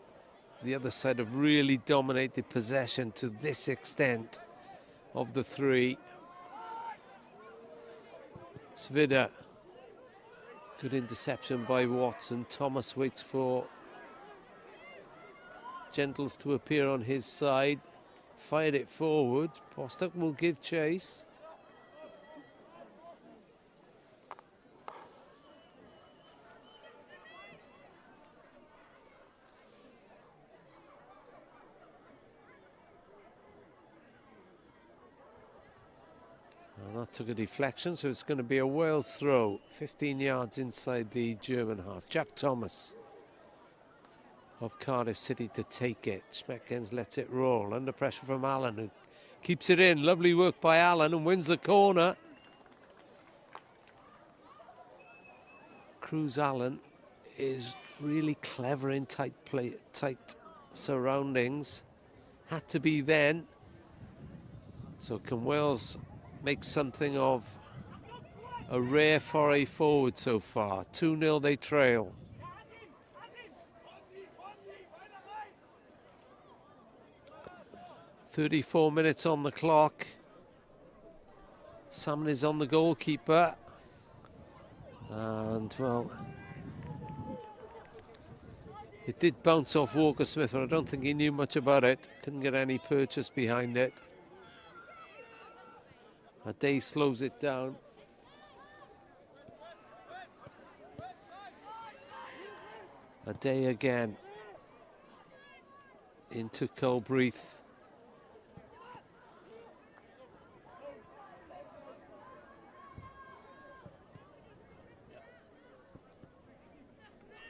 the other side have really dominated possession to this extent of the three. Svida, good interception by Watson. Thomas waits for Gentles to appear on his side. Fired it forward. BOSTOCK will give chase. Well, that took a deflection, so it's going to be a Wales throw. 15 yards inside the German half. Jack Thomas of Cardiff City to take it. Schmeckens lets it roll. Under pressure from Allen, who keeps it in. Lovely work by Allen and wins the corner. Cruz Allen is really clever in tight surroundings. Had to be then. So can Wales make something of a rare foray forward so far? 2-0 they trail. .34 minutes on the clock. Salmon is on the goalkeeper. And, well, it did bounce off Walker Smith, but I don't think he knew much about it. Couldn't get any purchase behind it. A day slows it down. A day again into Colbreth.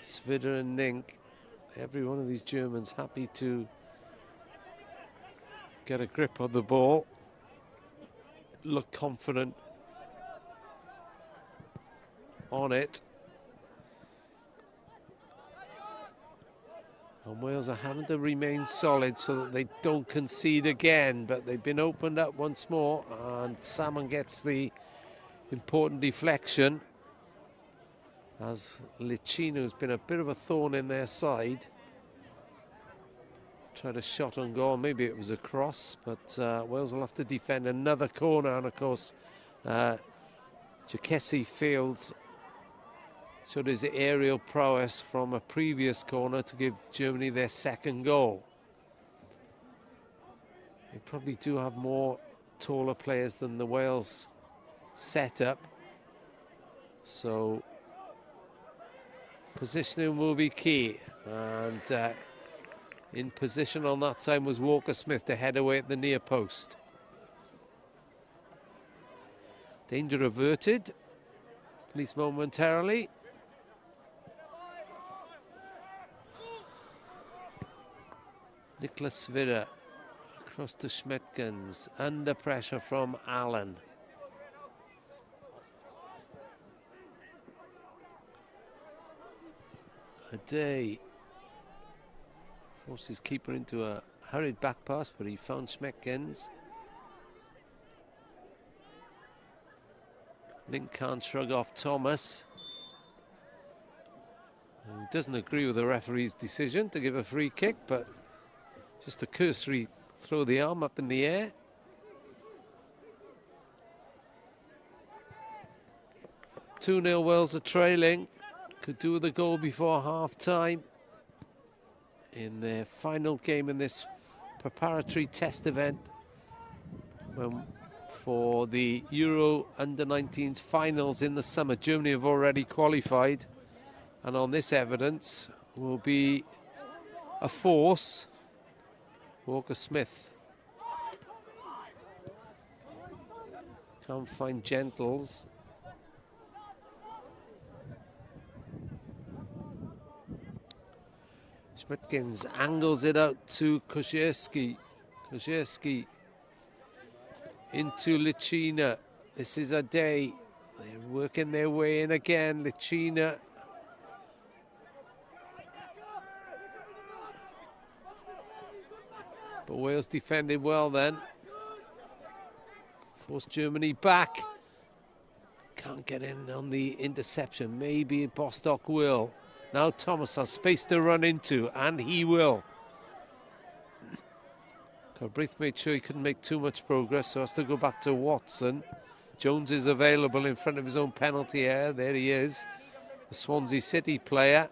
Svida and Nink, every one of these Germans happy to get a grip on the ball, look confident on it. And Wales are having to remain solid so that they don't concede again, but they've been opened up once more, and Salmon gets the important deflection, as LIENOU has been a bit of a thorn in their side. Tried a shot on goal, maybe it was a cross, but Wales will have to defend another corner. And of course, Jackie Fields showed his aerial prowess from a previous corner to give Germany their second goal. They probably do have more taller players than the Wales setup, so positioning will be key. And in position on that time was Walker Smith to head away at the near post. Danger averted, at least momentarily. Nicholas Svida across to Schmeckens, under pressure from Allen. A day forced his keeper into a hurried back pass, but he found Schmeckens. Link can't shrug off Thomas, who doesn't agree with the referee's decision to give a free kick, but just a cursory throw the arm up in the air. (2-0) Wales are trailing. Could do with a goal before half-time in their final game in this preparatory test event for the Euro Under-19s finals in the summer. Germany have already qualified, and on this evidence will be a force. Walker Smith can't find Gentles. Schmeckens angles it out to Kozielski. Kozielski into LIENOU. This is a day They're working their way in again. LIENOU. But Wales defended well then. Forced Germany back. Can't get in on the interception. Maybe BOSTOCK will. Now Thomas has space to run into, and he will. Galbraith made sure he couldn't make too much progress, so has to go back to Watson. Jones is available in front of his own penalty area. There he is, the Swansea City player.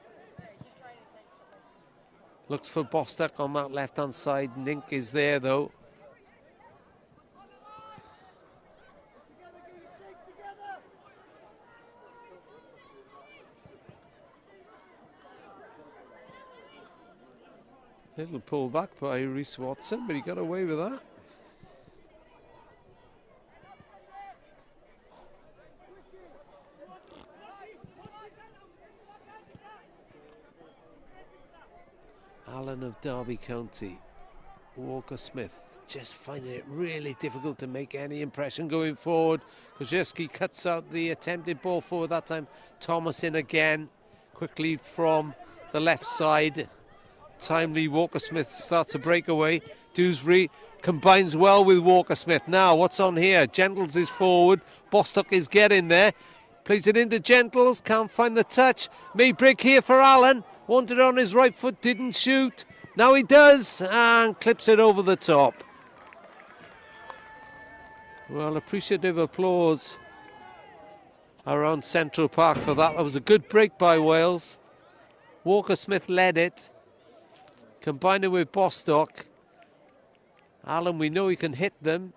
Looks for BOSTOCK on that left-hand side. Nink is there, though. Little pull back by Rhys Watson, but he got away with that. Harlan of Derby County. Walker Smith just finding it really difficult to make any impression going forward. Kozierski cuts out the attempted ball forward that time. Thomas in again, quickly from the left side. Timely, Walker Smith starts a breakaway. DEWSBURY combines well with Walker Smith. Now, what's on here? Gentles is forward. BOSTOCK is getting there. Plays it into Gentles. Can't find the touch. May break here for Allen. Wanted on his right foot. Didn't shoot. Now he does. And clips it over the top. Well, appreciative applause around Central Park for that. That was a good break by Wales. Walker Smith led it. Combined it with BOSTOCK. Allen, we know he can hit them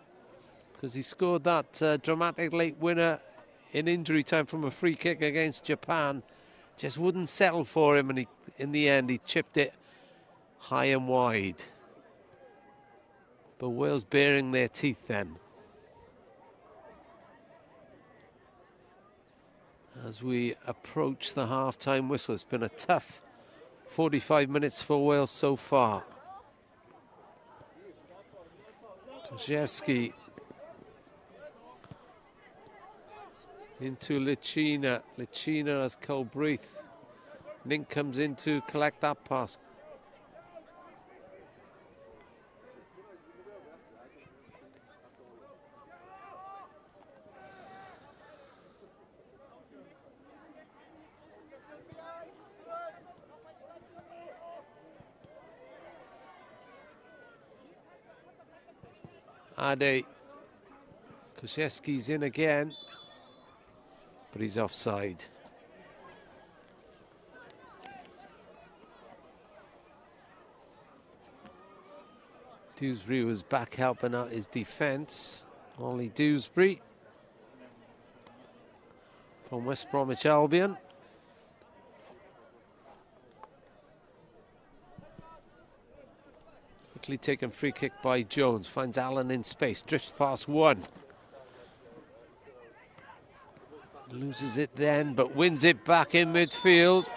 because he scored that dramatic late winner in injury time from a free kick against Japan. Just wouldn't settle for him, and in the end he chipped it high and wide. But Wales baring their teeth then. As we approach the half-time whistle, it's been a tough 45 minutes for Wales so far. Kozierski into LIENOU. LIENOU as Galbraith. Nink comes in to collect that pass. Ade. Kozierski's in again, but he's offside. DEWSBURY was back helping out his defence. Ollie DEWSBURY from West Bromwich Albion. Quickly taken free kick by Jones, finds Allen in space, drifts past one. Loses it then, but wins it back in midfield.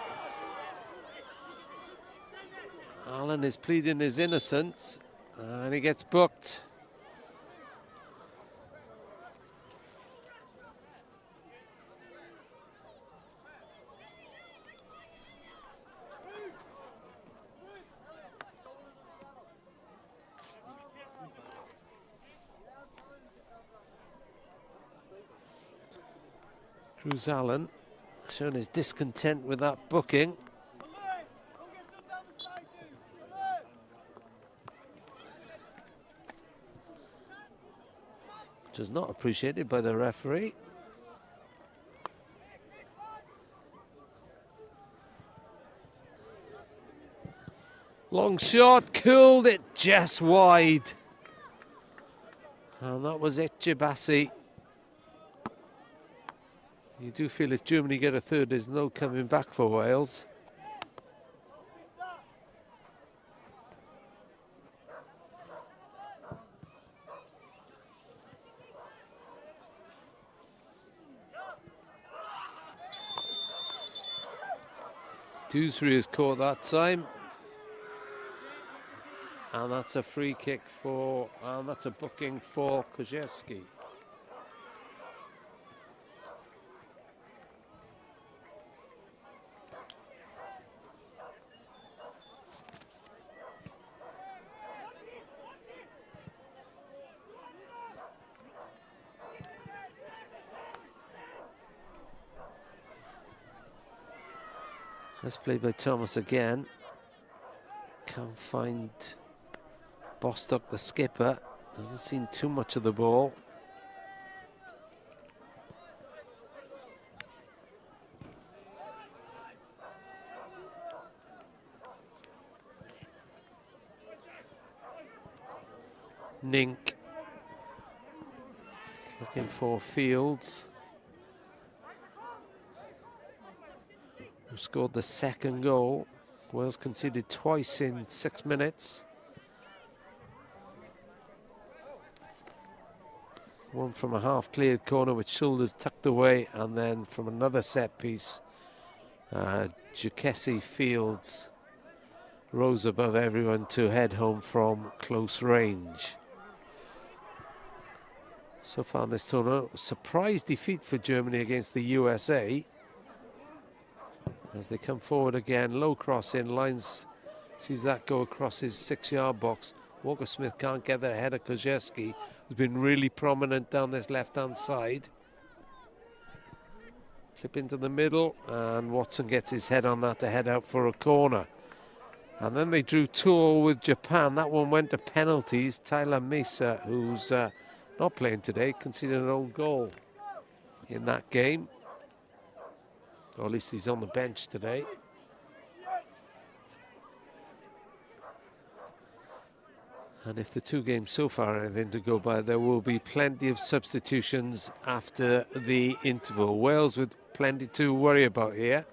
Allen is pleading his innocence, and he gets booked. Cruz Allen showing his discontent with that booking. Which is not appreciated by the referee. Long shot, cooled it just wide. And that was it, Jabassi. You do feel if Germany get a third, there's no coming back for Wales. DEWSBURY has caught that time. And that's a free kick for, and that's a booking for Kozierski. Let's play by Thomas again. Can't find Bostock, the skipper. Hasn't seen too much of the ball. Nink looking for Fields, who scored the second goal. Wales conceded twice in 6 minutes. One from a half-cleared corner with shoulders tucked away, and then from another set piece, Jacessi Fields rose above everyone to head home from close range. So far in this tournament, surprise defeat for Germany against the USA. As they come forward again, low cross in, Lines sees that go across his 6-yard box. Walker-Smith can't get there ahead of Kozierski, who's been really prominent down this left-hand side. Flip into the middle, and Watson gets his head on that to head out for a corner. And then they drew 2-2 with Japan. That one went to penalties. Tyler Mesa, who's not playing today, conceded an own goal in that game. Or at least he's on the bench today. And if the 2 games so far are anything to go by, there will be plenty of substitutions after the interval. Wales with plenty to worry about here.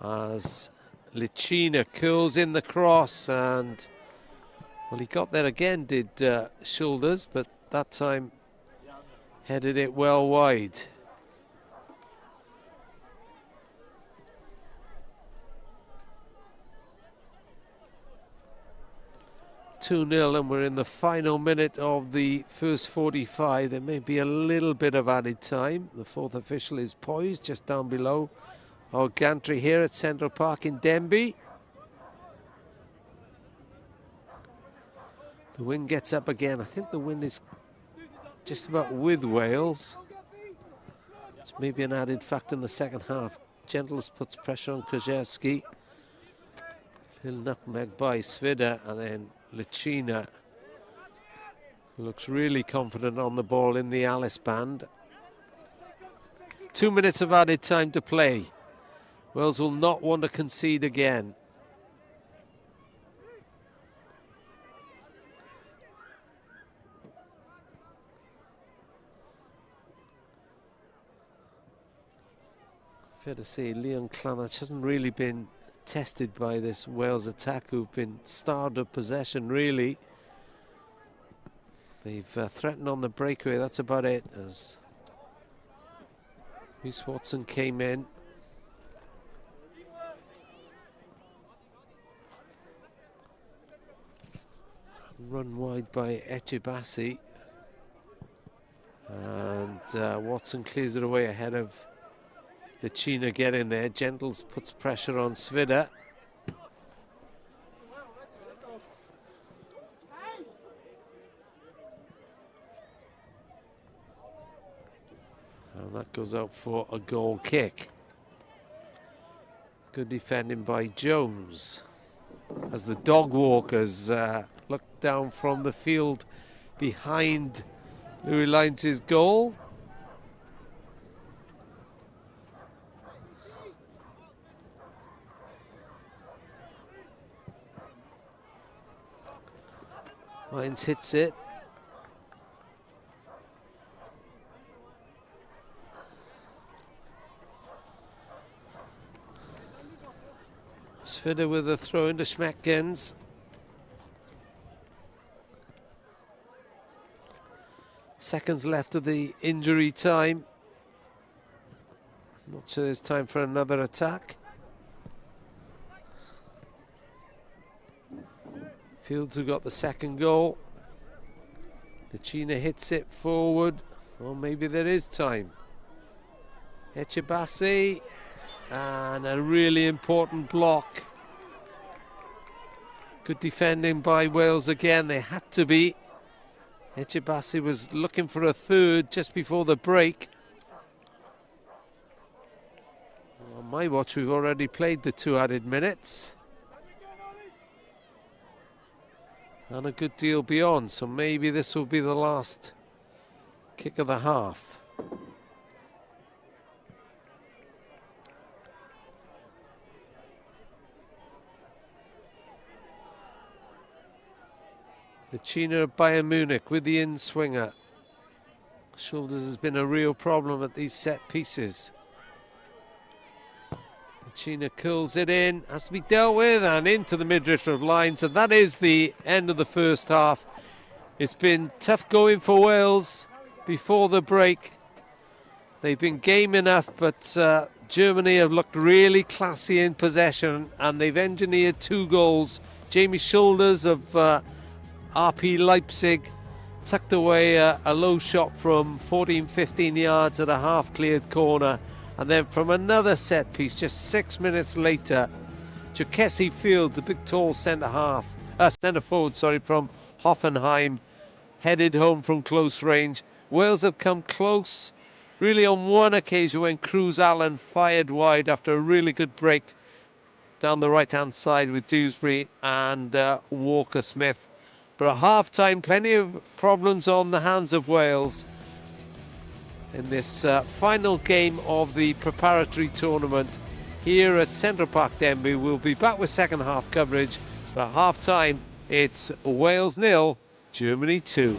As LIENOU curls in the cross, and well, he got there again, did Shoulders, but that time headed it well wide. (2-0), and we're in the final minute of the first 45. There may be a little bit of added time. The 4th official is poised just down below our gantry here at Central Park in Denbigh. The wind gets up again. I think the wind is just about with Wales. It's maybe an added factor in the second half. Gentles puts pressure on Kozierski. Little nutmeg by Svida, and then LIENOU, who looks really confident on the ball in the Alice band. 2 minutes of added time to play. Wales will not want to concede again. Fair to say, Leon Clanach hasn't really been tested by this Wales attack, who've been starved of possession, really. They've threatened on the breakaway, that's about it, as Rhys Watson came in. Run wide by Echebassi, and Watson clears it away ahead of LIENOU getting there. Gentles puts pressure on Svida. And that goes out for a goal kick. Good defending by Jones, as the dog walkers look down from the field behind Louis Lyons' goal. Lyons hits it. Svida with a throw into Schmeckens. Seconds left of the injury time. Not sure there's time for another attack. Fields, who got the second goal. LIENOU hits it forward. Or maybe there is time. Echebassi, and a really important block. Good defending by Wales again. They had to be. Echebassi was looking for a third just before the break. On my watch, we've already played the 2 added minutes. And a good deal beyond, so maybe this will be the last kick of the half. LIENOU of Bayern Munich with the in-swinger. Shoulders has been a real problem at these set pieces. LIENOU curls it in, has to be dealt with, and into the midriff of lines, and that is the end of the first half. It's been tough going for Wales before the break. They've been game enough, but Germany have looked really classy in possession, and they've engineered 2 goals. Jamie Shoulders of RP Leipzig tucked away a low shot from 14-15 yards at a half-cleared corner. And then from another set piece, just 6 minutes later, Jacassi Fields, the big tall centre forward, from Hoffenheim, headed home from close range. Wales had come close, really on one occasion when Cruz Allen fired wide after a really good break down the right-hand side with DEWSBURY and Walker Smith. But at half-time, plenty of problems on the hands of Wales in this final game of the preparatory tournament here at Central Park, Denbigh. We'll be back with second half coverage. At half-time, it's Wales 0, Germany 2.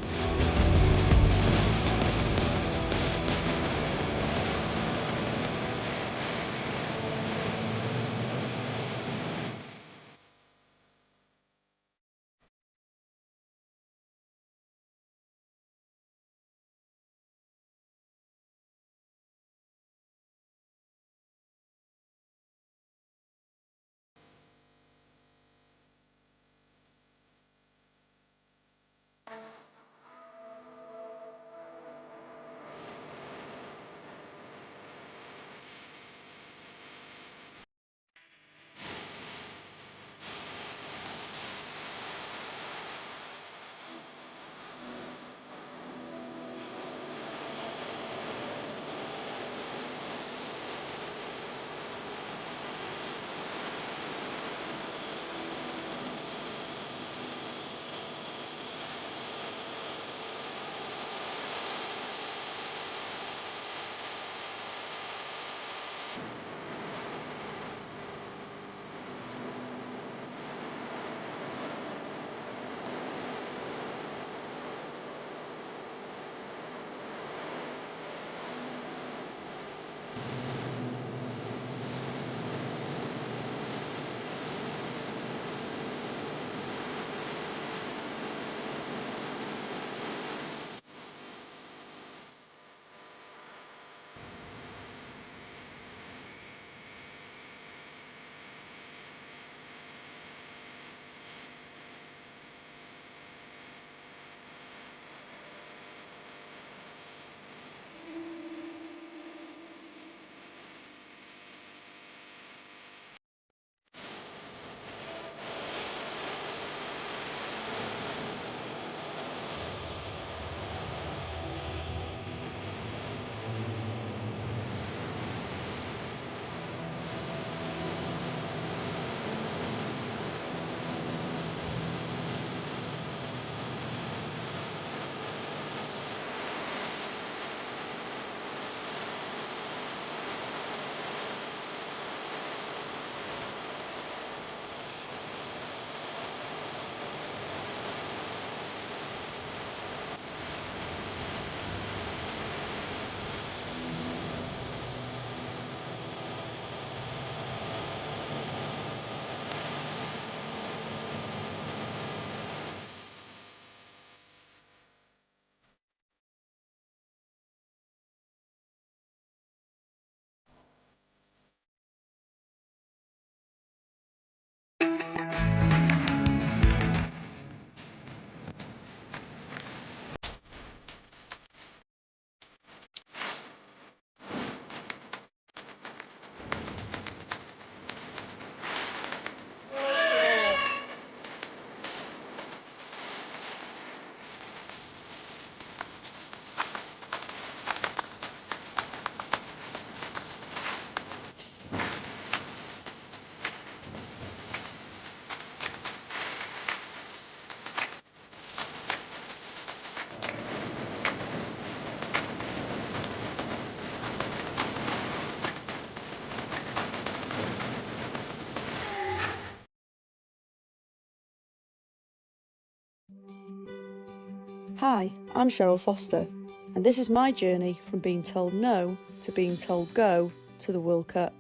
Hi, I'm Cheryl Foster, and this is my journey from being told no to being told go to the World Cup.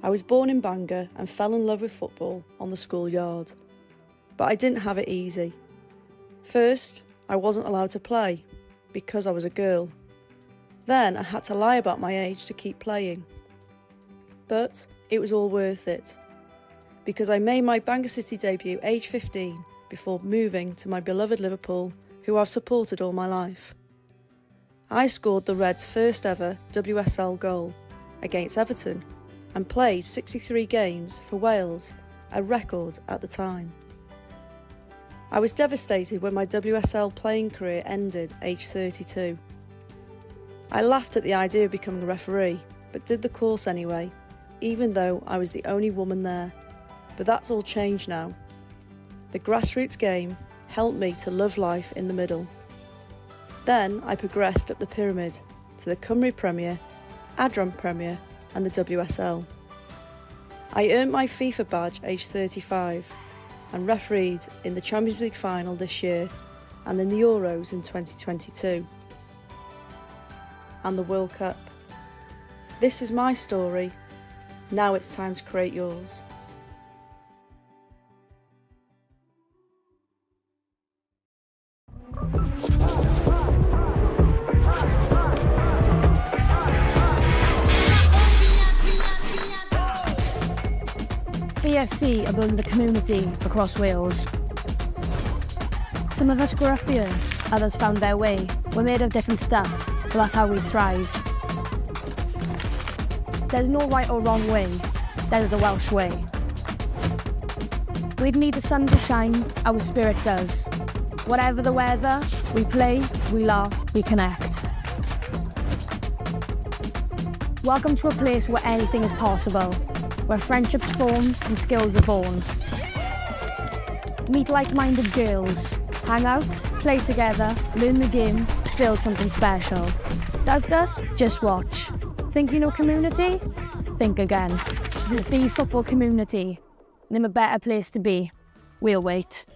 I was born in Bangor and fell in love with football on the schoolyard, but I didn't have it easy. First, I wasn't allowed to play because I was a girl. Then I had to lie about my age to keep playing. But it was all worth it, because I made my Bangor City debut age 15 before moving to my beloved Liverpool, who I've supported all my life. I scored the Reds' first ever WSL goal against Everton and played 63 games for Wales, a record at the time. I was devastated when my WSL playing career ended aged 32. I laughed at the idea of becoming a referee, but did the course anyway, even though I was the only woman there. But that's all changed now. The grassroots game helped me to love life in the middle. Then I progressed up the pyramid to the Cymru Premier, Adran Premier and the WSL. I earned my FIFA badge aged 35 and refereed in the Champions League final this year and in the Euros in 2022. And the World Cup. This is my story. Now it's time to create yours. BFC are building the community across Wales. Some of us grew up here, others found their way. We're made of different stuff, but that's how we thrive. There's no right or wrong way, there's the Welsh way. We need the sun to shine, our spirit does. Whatever the weather, we play, we laugh, we connect. Welcome to a place where anything is possible, where friendships form and skills are born. Meet like-minded girls, hang out, play together, learn the game, build something special. Doubt us? Just watch. Think you know community? Think again. This is the football community. Name a better place to be. We'll wait.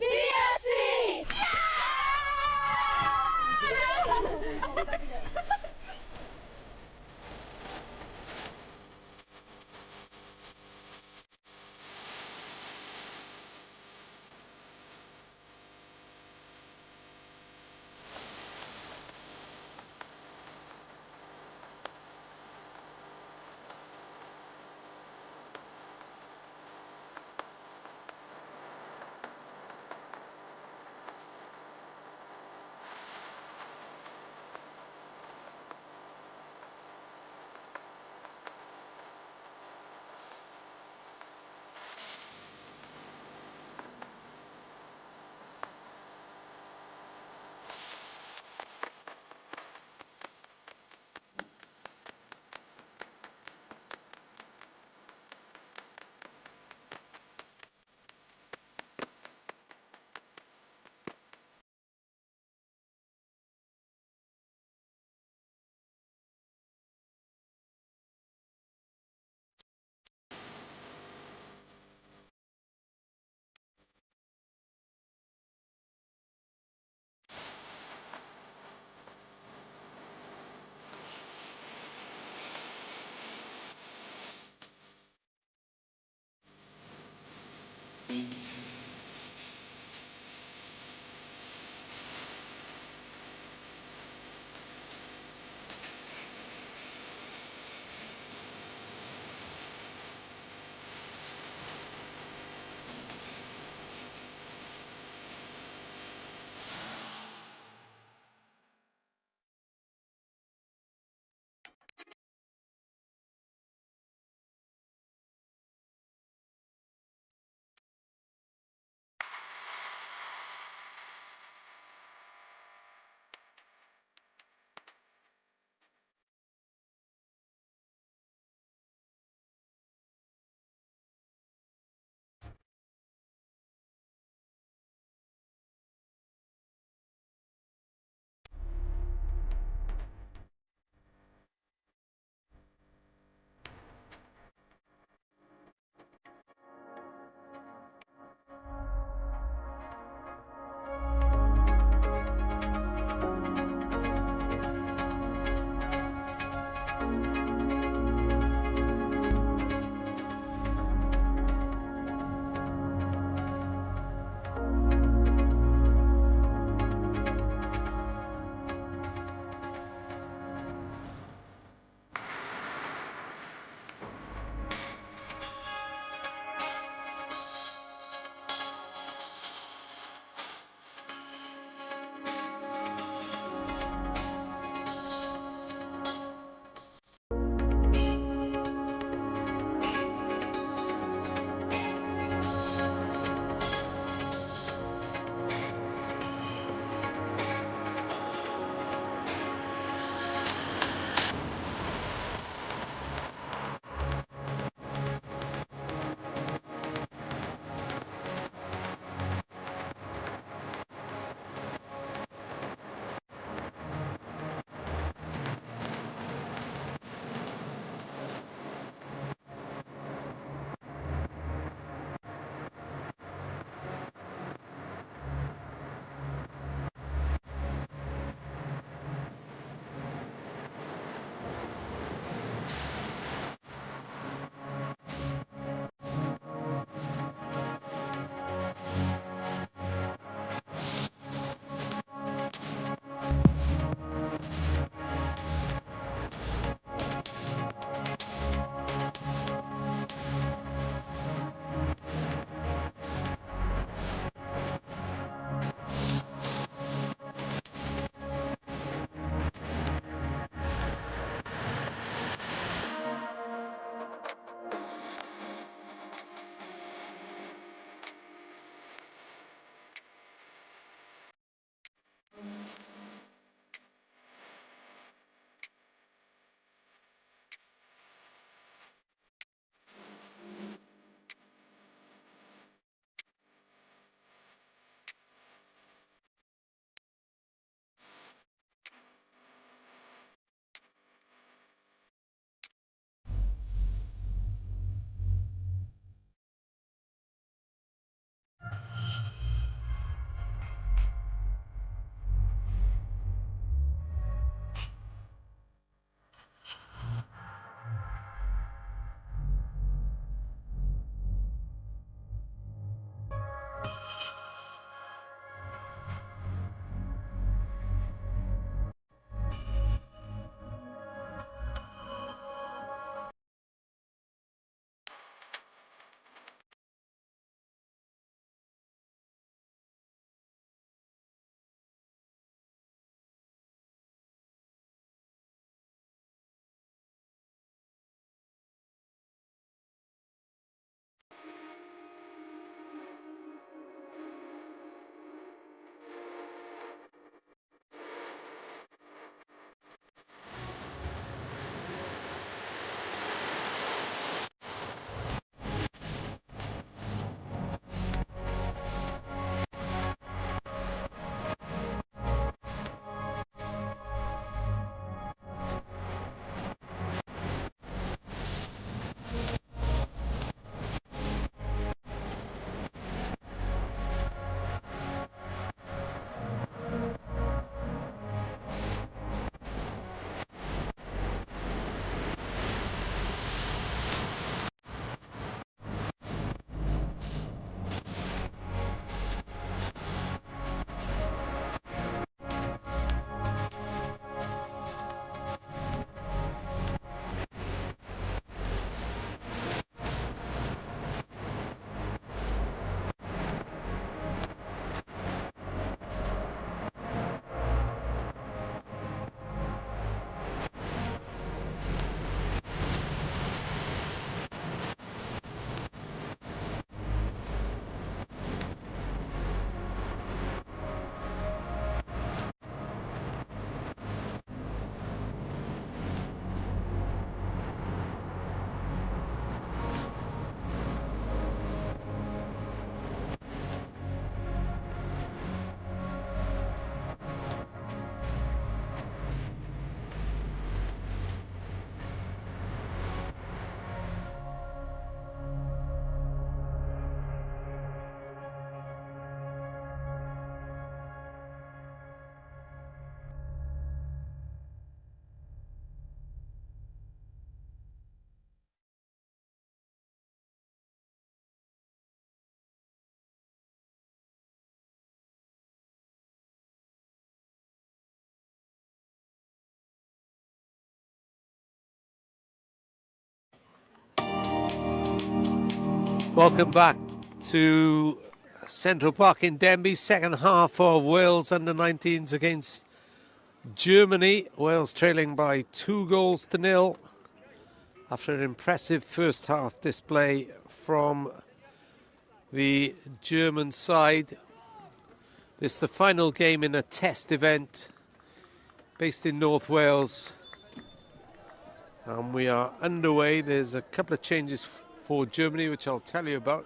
Welcome back to Central Park in Denbigh, second half of Wales under-19s against Germany. Wales trailing by 2-0 after an impressive first half display from the German side. This is the final game in a test event based in North Wales. And we are underway. There's a couple of changes for Germany, which I'll tell you about.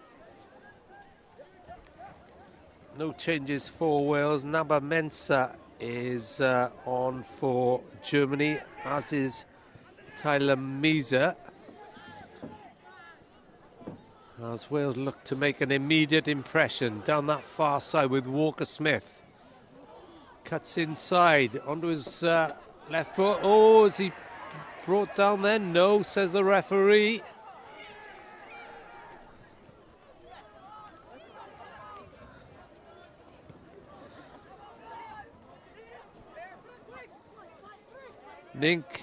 No changes for Wales. Naba Mensah is on for Germany, as is Tyler Meza. As Wales look to make an immediate impression down that far side with Walker Smith. Cuts inside onto his left foot. Oh, is he brought down there? No, says the referee. Nink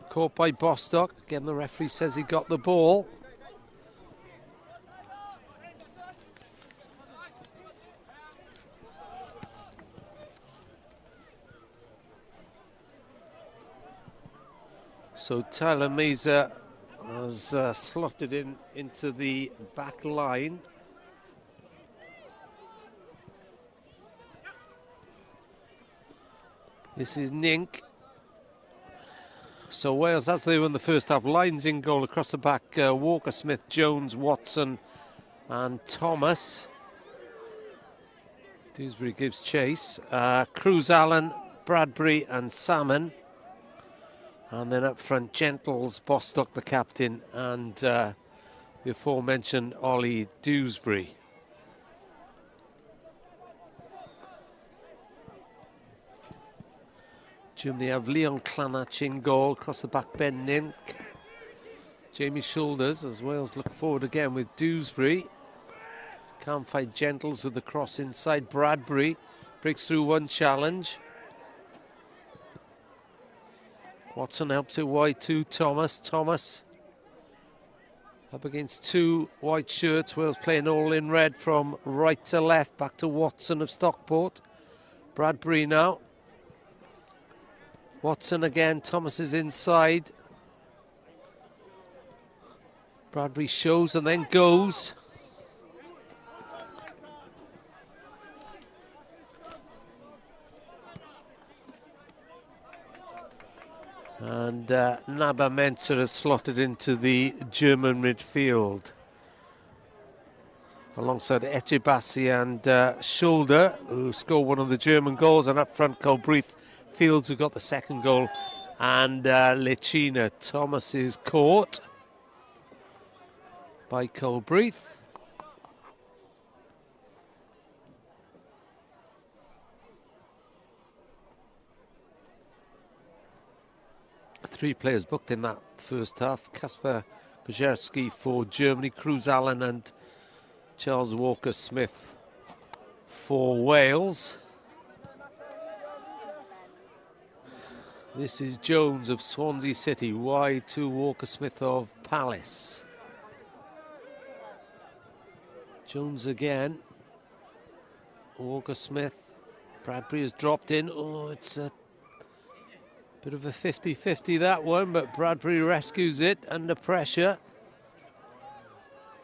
caught by BOSTOCK. Again, the referee says he got the ball. So Tyler Meza has slotted into the back line. This is Nink. So Wales, as they were in the first half, lines in goal across the back. Walker, Smith, Jones, Watson and Thomas. DEWSBURY gives chase. Cruz Allen, Bradbury and Salmon. And then up front, Gentles, BOSTOCK the captain, and the aforementioned Ollie DEWSBURY. Germany have Leon Clanach in goal, across the back Ben Nink. Jamie Shoulders as Wales look forward again with DEWSBURY. Can't fight Gentles with the cross inside. Bradbury breaks through one challenge. Watson helps it wide to Thomas up against two white shirts. Wales playing all in red from right to left. Back to Watson of Stockport. Bradbury now. Watson again, Thomas is inside. Bradbury shows and then goes. And Naba Mensah has slotted into the German midfield. Alongside Echebassi and Shoulder, who scored one of the German goals, and up front Colbreth Fields, who got the second goal, and Lecina. Thomas is caught by Colbreth. Three players booked in that first half. Kasper Kojarski for Germany, Cruz Allen and Charles Walker Smith for Wales. This is Jones of Swansea City, wide to Walker Smith of Palace. Jones again. Walker Smith. Bradbury has dropped in. Oh, it's a bit of a 50-50 that one, but Bradbury rescues it under pressure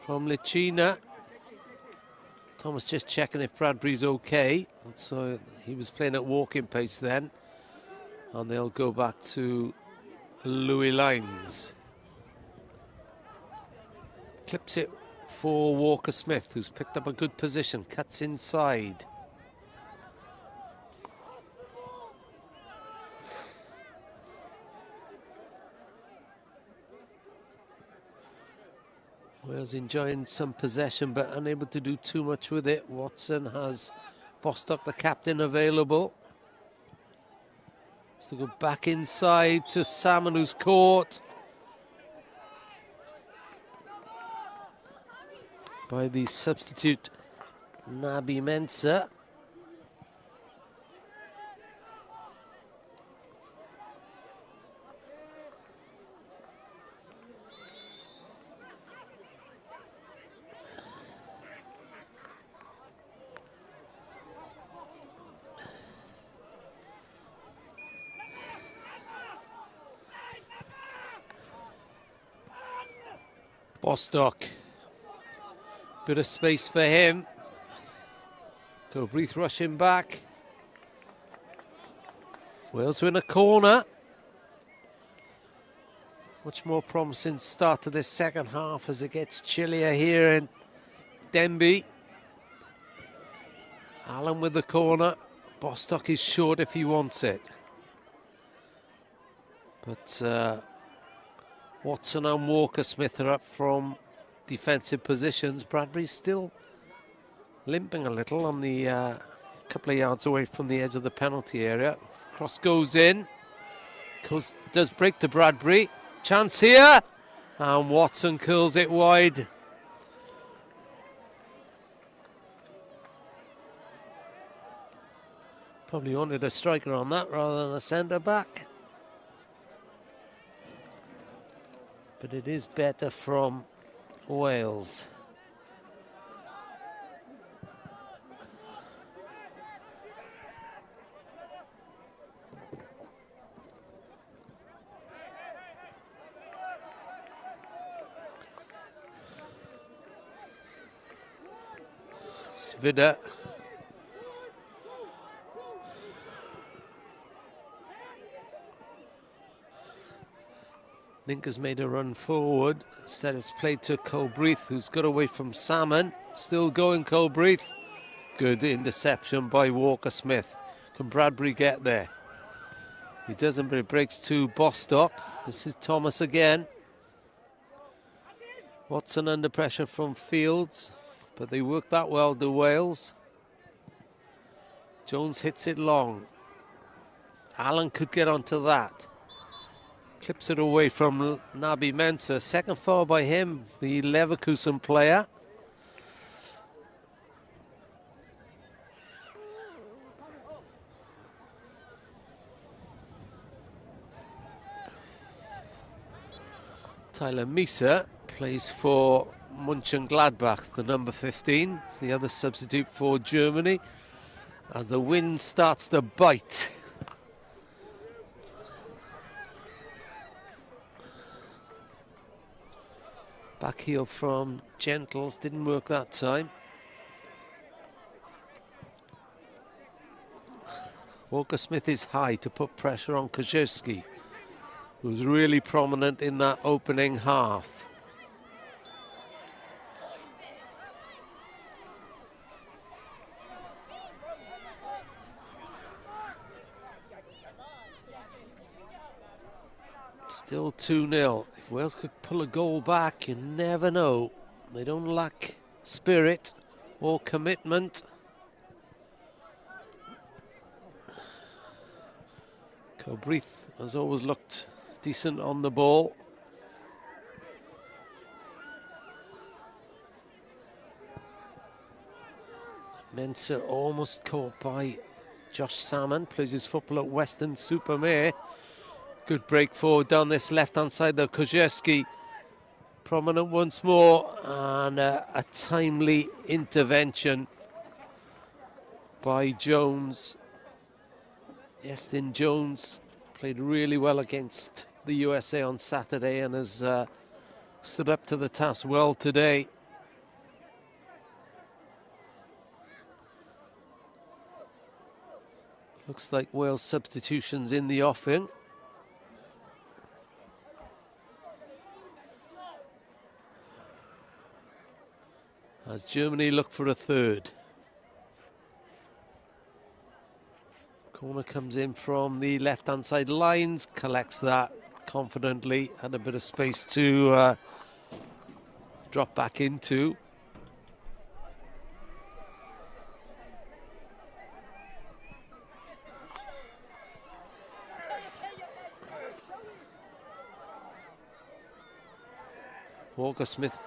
from Lecina. Thomas just checking if Bradbury's okay. So he was playing at walking pace then. And they'll go back to Louis Lines. Clips it for Walker Smith, who's picked up a good position, cuts inside. Wales enjoying some possession but unable to do too much with it. Watson has BOSTOCK the captain available. So go back inside to Salmon, who's caught by the substitute Nabi Mensah. Bostock. Bit of space for him. Colbreth rushing back. Wales are in a corner. Much more promising start to this second half as it gets chillier here in Denbigh. Harlan with the corner. Bostock is short if he wants it. But Watson and Walker-Smith are up from defensive positions. Bradbury's still limping a little on the couple of yards away from the edge of the penalty area. Cross goes in. Does break to Bradbury. Chance here. And Watson curls it wide. Probably wanted a striker on that rather than a centre-back. But it is better from Wales. Svida. Ninka's made a run forward. Instead it's played to Colbreth, who's got away from Salmon. Still going Colbreth. Good interception by Walker-Smith. Can Bradbury get there? He doesn't, but it breaks to Bostock. This is Thomas again. Watson under pressure from Fields, but they work that well to Wales. Jones hits it long. Allen could get onto that. Clips it away from Naby Mensah. Second foul by him, the Leverkusen player. Tyler Misa plays for Mönchengladbach, the number 15, the other substitute for Germany, as the wind starts to bite. Back heel from Gentles, didn't work that time. Walker-Smith is high to put pressure on Koziewski, who was really prominent in that opening half. Still 2-0. If Wales could pull a goal back, you never know. They don't lack spirit or commitment. Colbreth has always looked decent on the ball. Mensah almost caught by Josh Salmon. Plays his football at Weston-super-Mare. Good break forward down this left-hand side though. Koziewski prominent once more, and a timely intervention by Jones. Iestyn Jones played really well against the USA on Saturday and has stood up to the task well today. Looks like Wales substitutions in the offing. As Germany look for a third. Corner comes in from the left-hand side lines, collects that confidently, and a bit of space to drop back into. Walker-Smith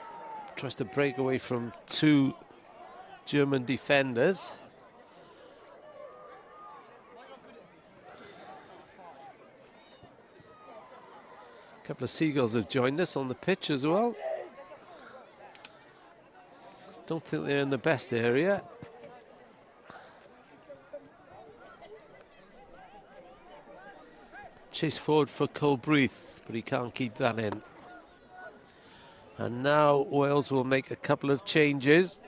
tries to break away from two German defenders. A couple of Seagulls have joined us on the pitch as well. Don't think they're in the best area. Chase forward for Colbreth, but he can't keep that in. And now Wales will make a couple of changes.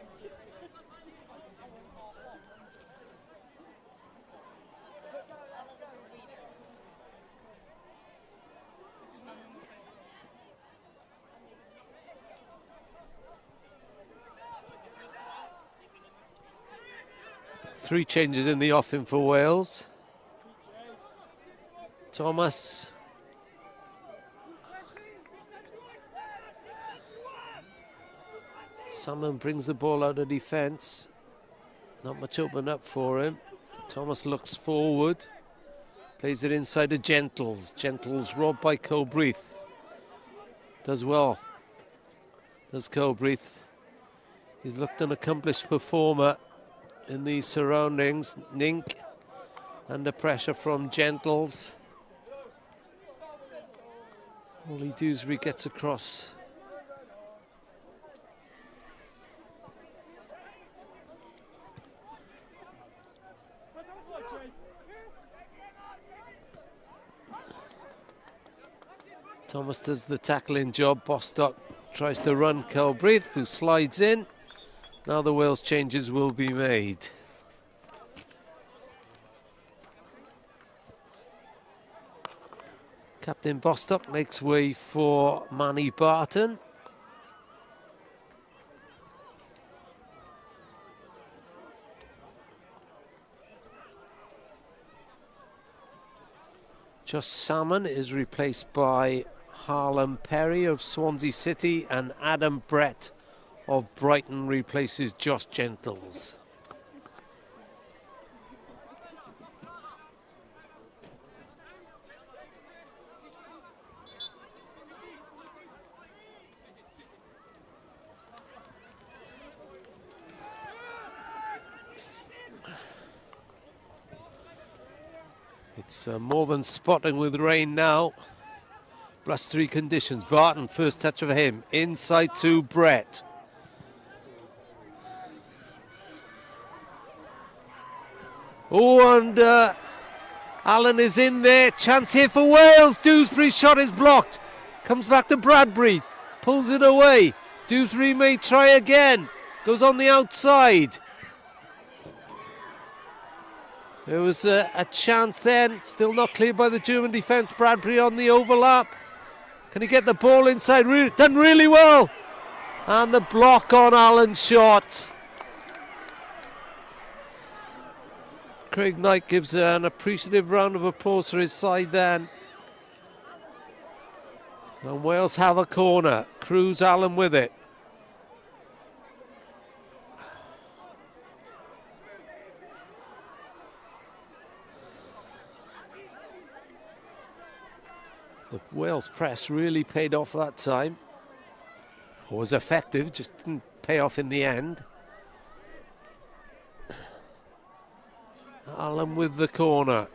Three changes in the offing for Wales. Thomas. Salmon brings the ball out of defence. Not much open up for him. Thomas looks forward. Plays it inside to Gentles. Gentles robbed by Colbreth. Does well. Does Colbreth. He's looked an accomplished performer in these surroundings. Nink under pressure from Gentles. Ollie DEWSBURY gets across. Thomas does the tackling job. BOSTOCK tries to run Colbreth, who slides in. Now the Wales changes will be made. Captain BOSTOCK makes way for Manny Barton. Josh Salmon is replaced by Harlan Perry of Swansea City, and Adam Brett of Brighton replaces Josh Gentles. It's more than spotting with rain now. Blustery conditions. Barton, first touch of him. Inside to Brett. Oh, and Allen is in there. Chance here for Wales. DEWSBURY's shot is blocked. Comes back to BRADBURY. Pulls it away. DEWSBURY may try again. Goes on the outside. There was a chance then. Still not cleared by the German defence. BRADBURY on the overlap. Can he get the ball inside? Done really well. And the block on Allen's shot. Craig Knight gives an appreciative round of applause for his side then. And Wales have a corner. Cruz Allen with it. The Wales press really paid off that time. Or was effective, just didn't pay off in the end. Allen with the corner.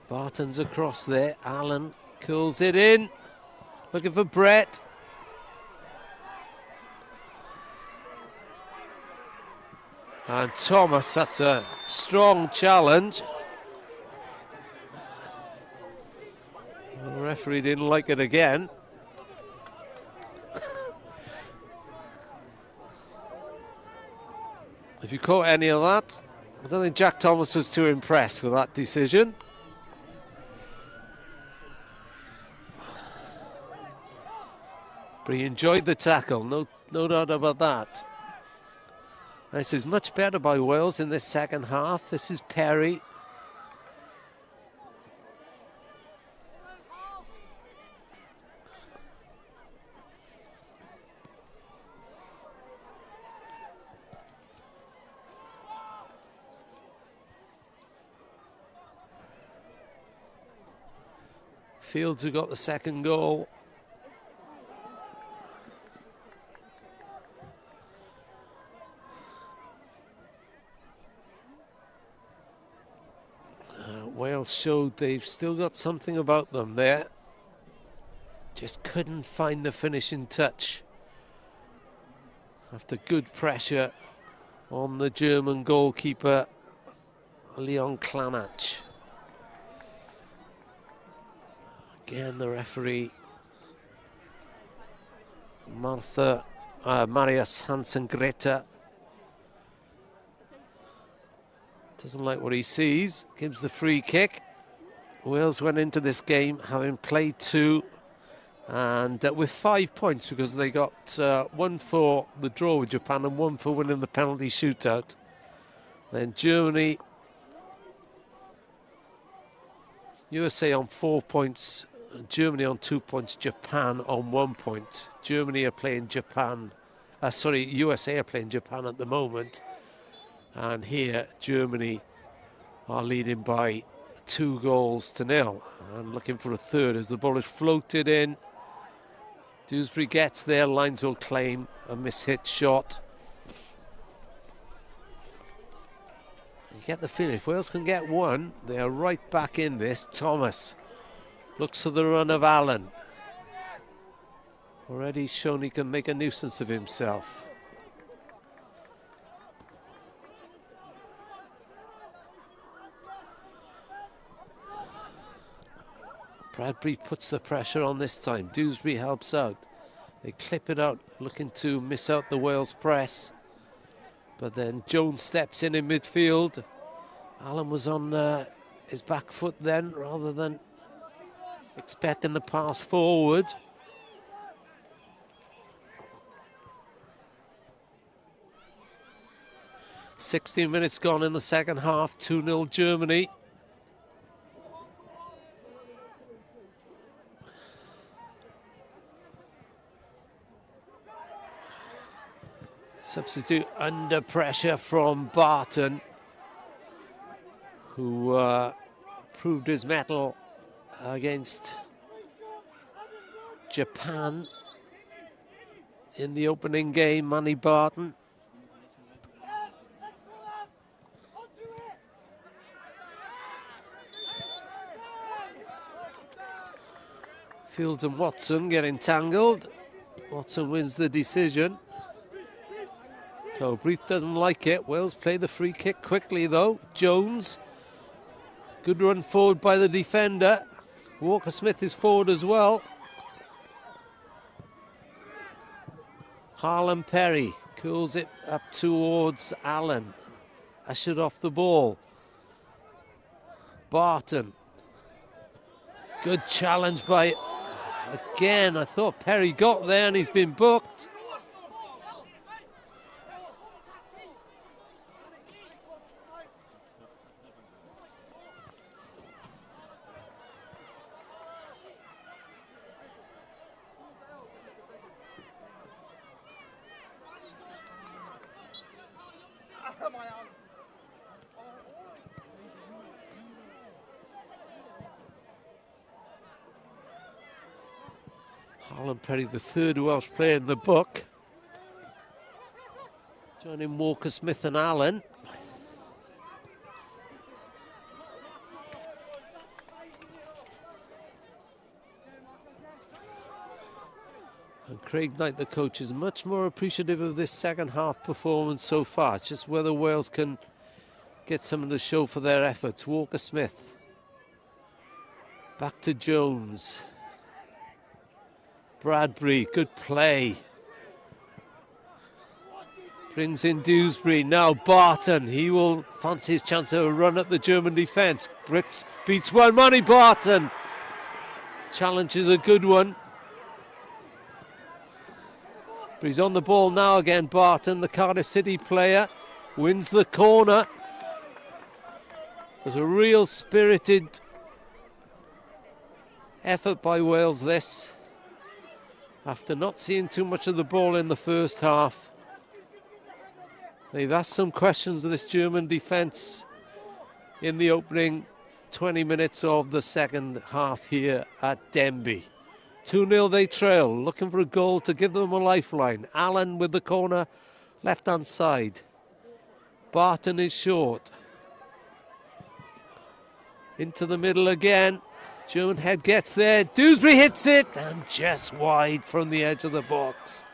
Barton's across there. Allen curls it in. Looking for Brett. And Thomas, that's a strong challenge. The referee didn't like it again. If you caught any of that, I don't think Jack Thomas was too impressed with that decision. But he enjoyed the tackle, no doubt about that. This is much better by Wales in this second half. This is Perry. Fields who got the second goal. Wales showed they've still got something about them there. Just couldn't find the finishing touch. After good pressure on the German goalkeeper, Leon Klanach. Again, the referee, Marius Hansen-Greta, doesn't like what he sees, gives the free kick. Wales went into this game having played 2 and with 5 points because they got 1 for the draw with Japan and 1 for winning the penalty shootout. Then Germany, USA on 4 points, Germany on 2 points, Japan on 1 point. Germany are playing USA are playing Japan at the moment. And here, Germany are leading by 2-0 and looking for a third as the ball is floated in. DEWSBURY gets there, lines will claim a mishit shot. You get the feeling if Wales can get one, they are right back in this. Thomas looks for the run of Allen. Already shown he can make a nuisance of himself. Bradbury puts the pressure on this time. DEWSBURY helps out. They clip it out, looking to miss out the Wales press. But then Jones steps in midfield. Allen was on his back foot then, rather than expecting the pass forward. "16 minutes gone in the second half, 2-0 Germany. Substitute under pressure from Barton, who proved his mettle against Japan in the opening game. Manny Barton. Fields and Watson get entangled. Watson wins the decision. So Breath doesn't like it. Wales play the free kick quickly though. Jones, good run forward by the defender. Walker-Smith is forward as well. Harlan Perry curls it up towards Allen. Ushered off the ball. Barton. Good challenge by, again, I thought Perry got there and he's been booked. Harlan Perry, the third Welsh player in the book. Joining Walker-Smith and Allen. And Craig Knight, the coach, is much more appreciative of this second half performance so far. It's just whether Wales can get something to show for their efforts. Walker-Smith. Back to Jones. Bradbury, good play. Brings in DEWSBURY. Now Barton, he will fancy his chance of a run at the German defence. Brooks beats one. Manny Barton. Challenge is a good one. But he's on the ball now again, Barton, the Cardiff City player. Wins the corner. There's a real spirited effort by Wales this. After not seeing too much of the ball in the first half. They've asked some questions of this German defence in the opening 20 minutes of the second half here at Denbigh. 2-0 they trail, looking for a goal to give them a lifeline. Allen with the corner, left-hand side. Barton is short. Into the middle again. German head gets there. DEWSBURY hits it and just wide from the edge of the box.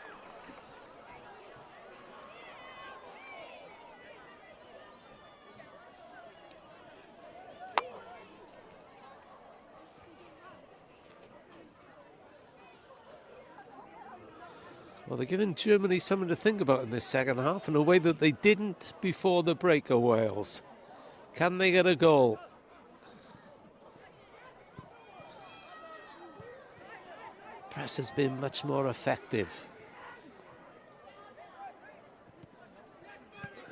Well, they're giving Germany something to think about in this second half in a way that they didn't before the break of Wales. Can they get a goal? Press has been much more effective.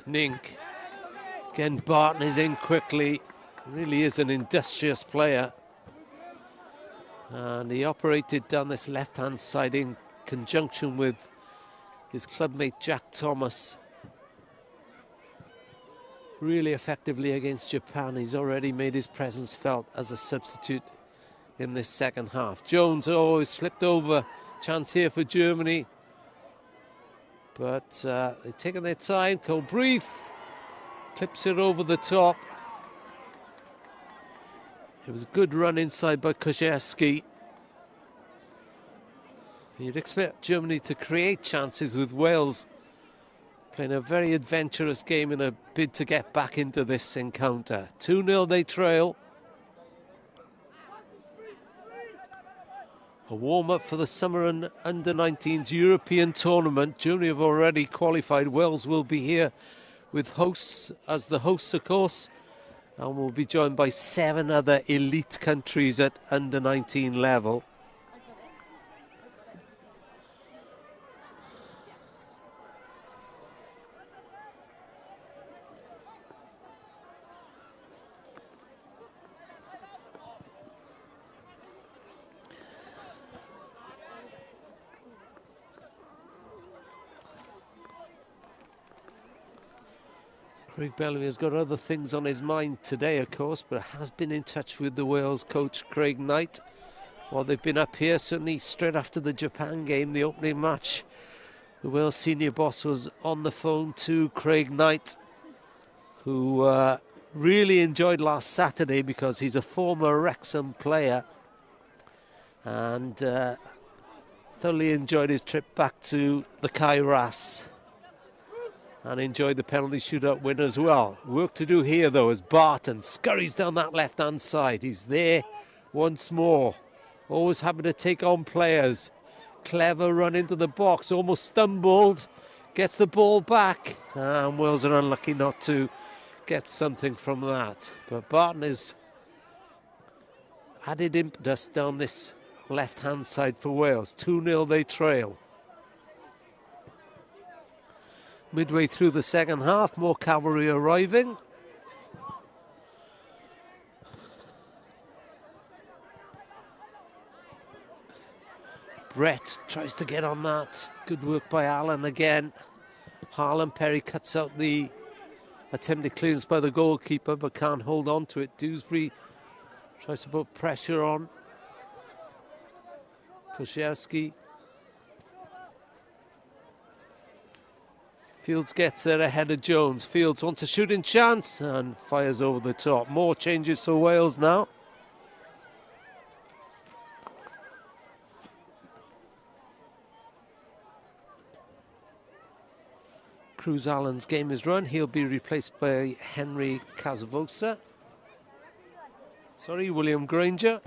Nink. Again, Barton is in quickly. Really is an industrious player. And he operated down this left-hand side in conjunction with his clubmate Jack Thomas. Really effectively against Japan. He's already made his presence felt as a substitute in this second half. Jones always slipped over. Chance here for Germany. But they're taking their time. Colbreth clips it over the top. It was a good run inside by Kozielski. You'd expect Germany to create chances with Wales playing a very adventurous game in a bid to get back into this encounter. 2-0 they trail. A warm-up for the Summer and Under-19s European tournament. Germany have already qualified. Wales will be here with hosts, as the hosts, of course, and will be joined by 7 other elite countries at Under-19 level. Craig Bellamy has got other things on his mind today, of course, but has been in touch with the Wales coach, Craig Knight, while they've been up here. Certainly straight after the Japan game, the opening match, the Wales senior boss was on the phone to Craig Knight, who really enjoyed last Saturday because he's a former Wrexham player and thoroughly enjoyed his trip back to the Kairas. And enjoyed the penalty shootout win as well. Work to do here, though, as Barton scurries down that left-hand side. He's there once more. Always happy to take on players. Clever run into the box. Almost stumbled. Gets the ball back. And Wales are unlucky not to get something from that. But Barton has added impetus down this left-hand side for Wales. 2-0 they trail. Midway through the second half, more cavalry arriving. Brett tries to get on that. Good work by Allen again. Harlan, Perry cuts out the attempted clearance by the goalkeeper, but can't hold on to it. DEWSBURY tries to put pressure on. Kozielski. Fields gets there ahead of Jones. Fields wants a shooting chance and fires over the top. More changes for Wales now. Cruz Allen's game is run. He'll be replaced by Henry Casavosa. Sorry, William Granger.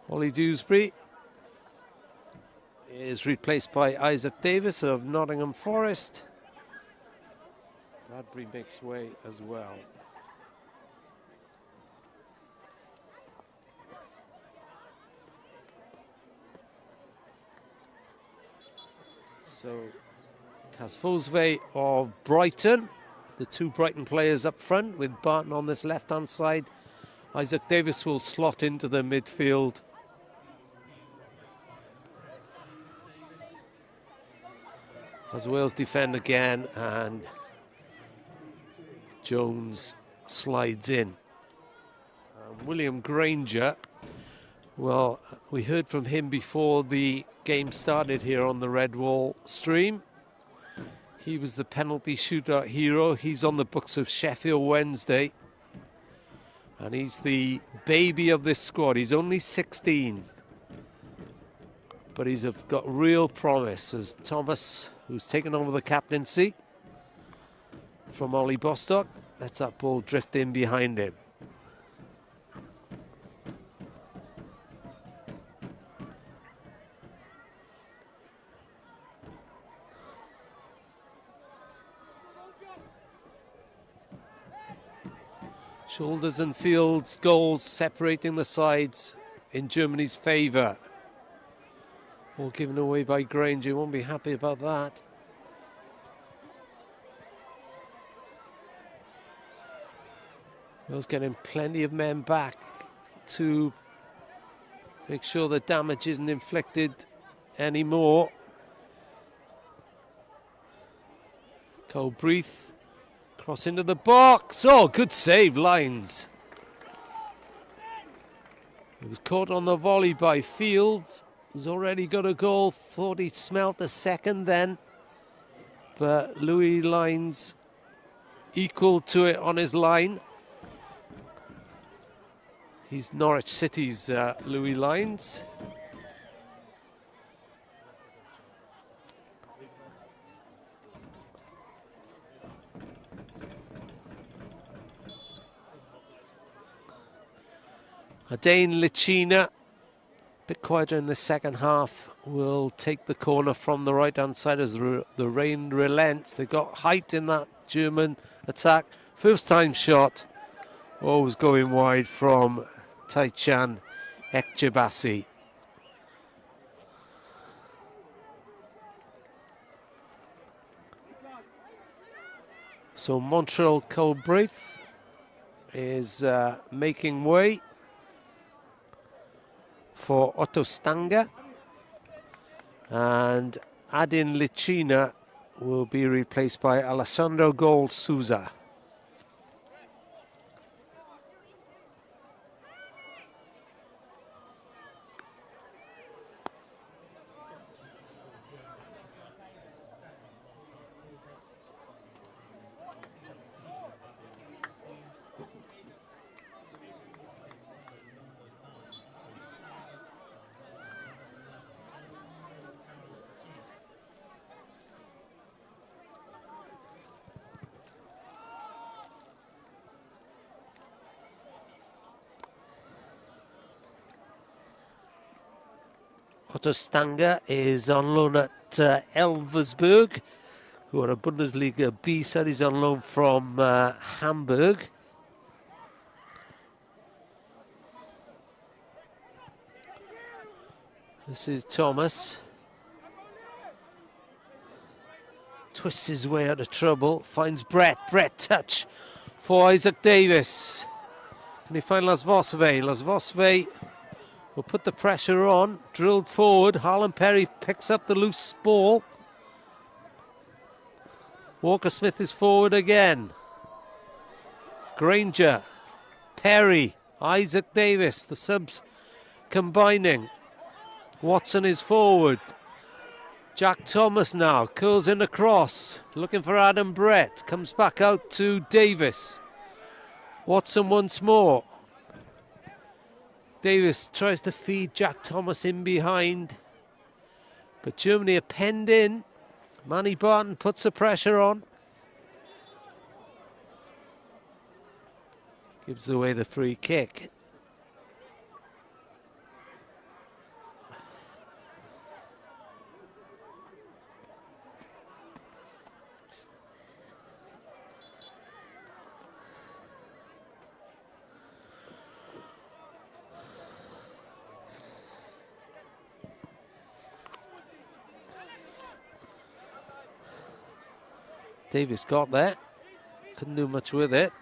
Ollie DEWSBURY is replaced by Isaac Davis of Nottingham Forest. Bradbury makes way as well. So Casfosve of Brighton, the 2 Brighton players up front with Barton on this left-hand side. Isaac Davis will slot into the midfield. As Wales defend again, and Jones slides in. William Granger, well, we heard from him before the game started here on the Red Wall stream. He was the penalty shootout hero. He's on the books of Sheffield Wednesday. And he's the baby of this squad. He's only 16. but he's got real promise as Thomas, who's taken over the captaincy from Ollie BOSTOCK, lets that ball drift in behind him. Shoulders and Fields goals separating the sides in Germany's favour. All given away by Granger, won't be happy about that. Wales getting plenty of men back to make sure the damage isn't inflicted anymore. Colbreth. Cross into the box. Oh, good save, Lines. It was caught on the volley by Fields. He's already got a goal. Thought he smelt a second then. But Louis Lines equal to it on his line. He's Norwich City's Louis Lines. Dane Lichina, a bit quieter in the second half, will take the corner from the right-hand side as the rain relents. They got height in that German attack. First time shot, always going wide from Taichan Ekjabasi. So Montreal Colbreth is making way for Otto Stange, and Adin Lichina will be replaced by Alessandro Gold Souza. Otto Stange is on loan at Elversberg, who are a Bundesliga B side. He's on loan from Hamburg. This is Thomas. Twists his way out of trouble, finds Brett. Brett touch for Isaac Davis. Can he find Las Vosve? Las Vosve will put the pressure on, drilled forward. Harlan Perry picks up the loose ball. Walker Smith is forward again. Granger, Perry, Isaac Davis, the subs combining. Watson is forward. Jack Thomas now curls in across, looking for Adam Brett. Comes back out to Davis. Watson once more. Davis tries to feed Jack Thomas in behind, but Germany are penned in. Manny Barton puts the pressure on. Gives away the free kick. Davis got there, couldn't do much with it.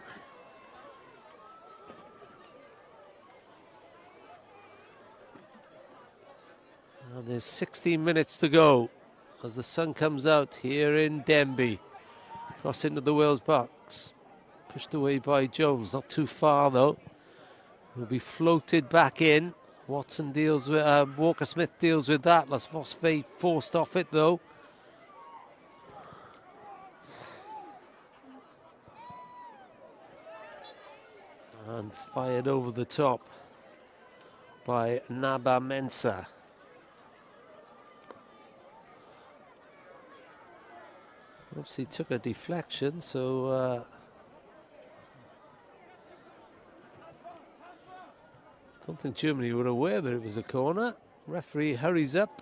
And there's 16 minutes to go as the sun comes out here in Denbigh. Cross into the Wales box, pushed away by Jones, not too far though. Will be floated back in. Watson deals with, Walker Smith deals with that. Las Vosve forced off it though. And fired over the top by Naba Mensah. Obviously took a deflection, so don't think Germany were aware that it was a corner. Referee hurries up.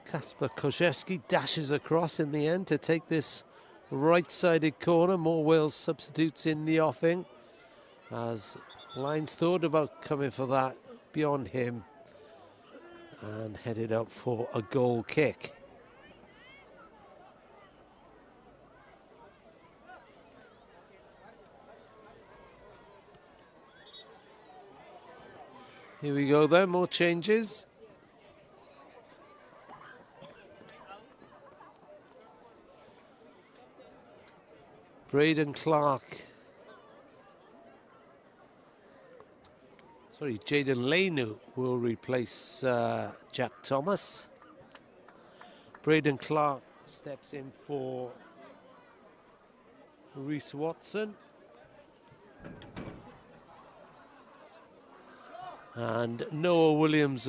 Kasper Korzewski dashes across in the end to take this right-sided corner. More Wales substitutes in the offing as Lyons thought about coming for that beyond him and headed up for a goal kick. Here we go then, more changes. Brayden CLARKE. Sorry, Jayden LIENOU will replace Jack Thomas. Brayden CLARKE steps in for Rhys Watson. And Noah Williams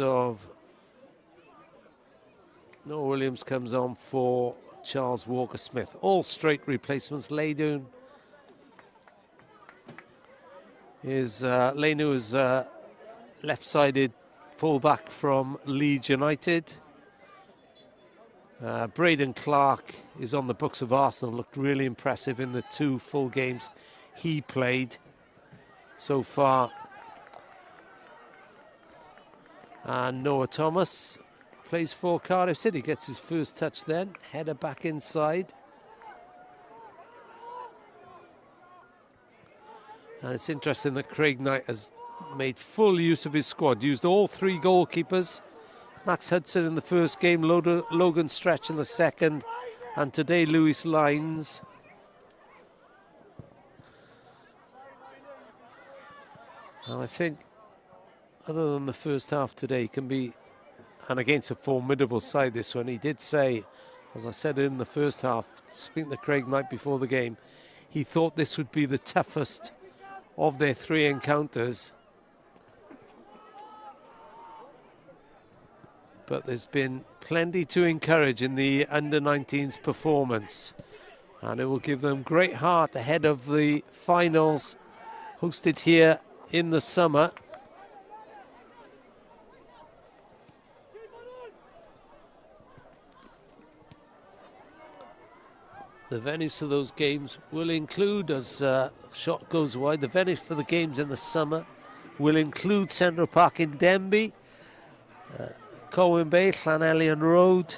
comes on for Charles Walker-Smith. All straight replacements. LIENOU is left-sided fullback from Leeds United. Brayden CLARKE is on the books of Arsenal. Looked really impressive in the 2 full games he played so far. And Noah Thomas plays for Cardiff City, gets his first touch then. Header back inside. And it's interesting that Craig Knight has made full use of his squad, used all 3 goalkeepers. Max Hudson in the first game, Logan Stretch in the second, and today Lewis Lyons. And I think, other than the first half today, can be, and against a formidable side this one, he did say, as I said in the first half, speaking to Craig Knight before the game, he thought this would be the toughest of their 3 encounters. But there's been plenty to encourage in the under-19s performance, and it will give them great heart ahead of the finals hosted here in the summer. The venues for those games will include, as shot goes wide, the venues for the games in the summer will include Central Park in Denbigh, Colwyn Bay, Llanellion Road,